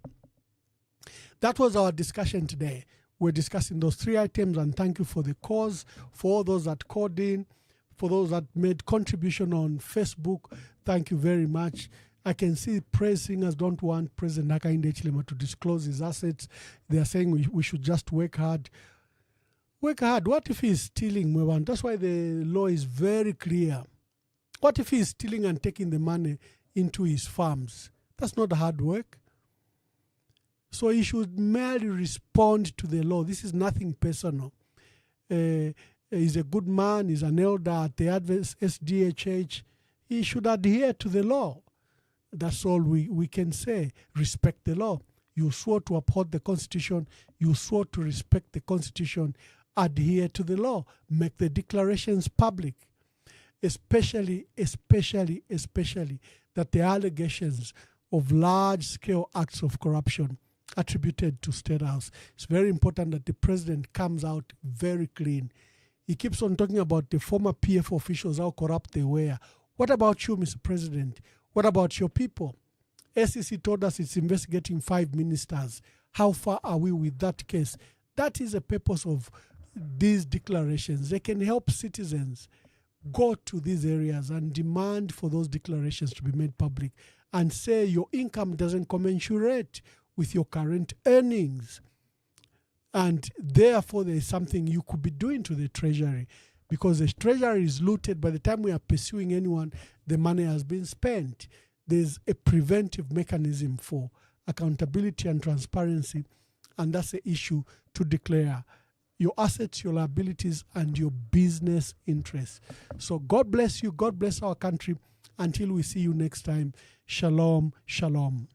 That was our discussion today. We're discussing those 3 items, and thank you for the cause, for all those that called in, for those that made contribution on Facebook. Thank you very much. I can see praise singers don't want President Hakainde Hichilema to disclose his assets. They are saying we should just work hard. Work hard. What if he's stealing, Mwewan? That's why the law is very clear. What if he's stealing and taking the money into his farms? That's not hard work. So he should merely respond to the law. This is nothing personal. He's a good man. He's an elder at the Adventist SDHH. He should adhere to the law. That's all we can say. Respect the law. You swore to uphold the Constitution. You swore to respect the Constitution. Adhere to the law. Make the declarations public. Especially that the allegations of large-scale acts of corruption attributed to State House. It's very important that the president comes out very clean. He keeps on talking about the former PF officials, how corrupt they were. What about you, Mr. President? What about your people? SEC told us it's investigating 5 ministers. How far are we with that case? That is the purpose of these declarations. They can help citizens go to these areas and demand for those declarations to be made public and say your income doesn't commensurate with your current earnings. And therefore, there is something you could be doing to the Treasury, because the Treasury is looted. By the time we are pursuing anyone, the money has been spent. There's a preventive mechanism for accountability and transparency, and that's the issue to declare your assets, your liabilities, and your business interests. So God bless you. God bless our country. Until we see you next time, shalom, shalom.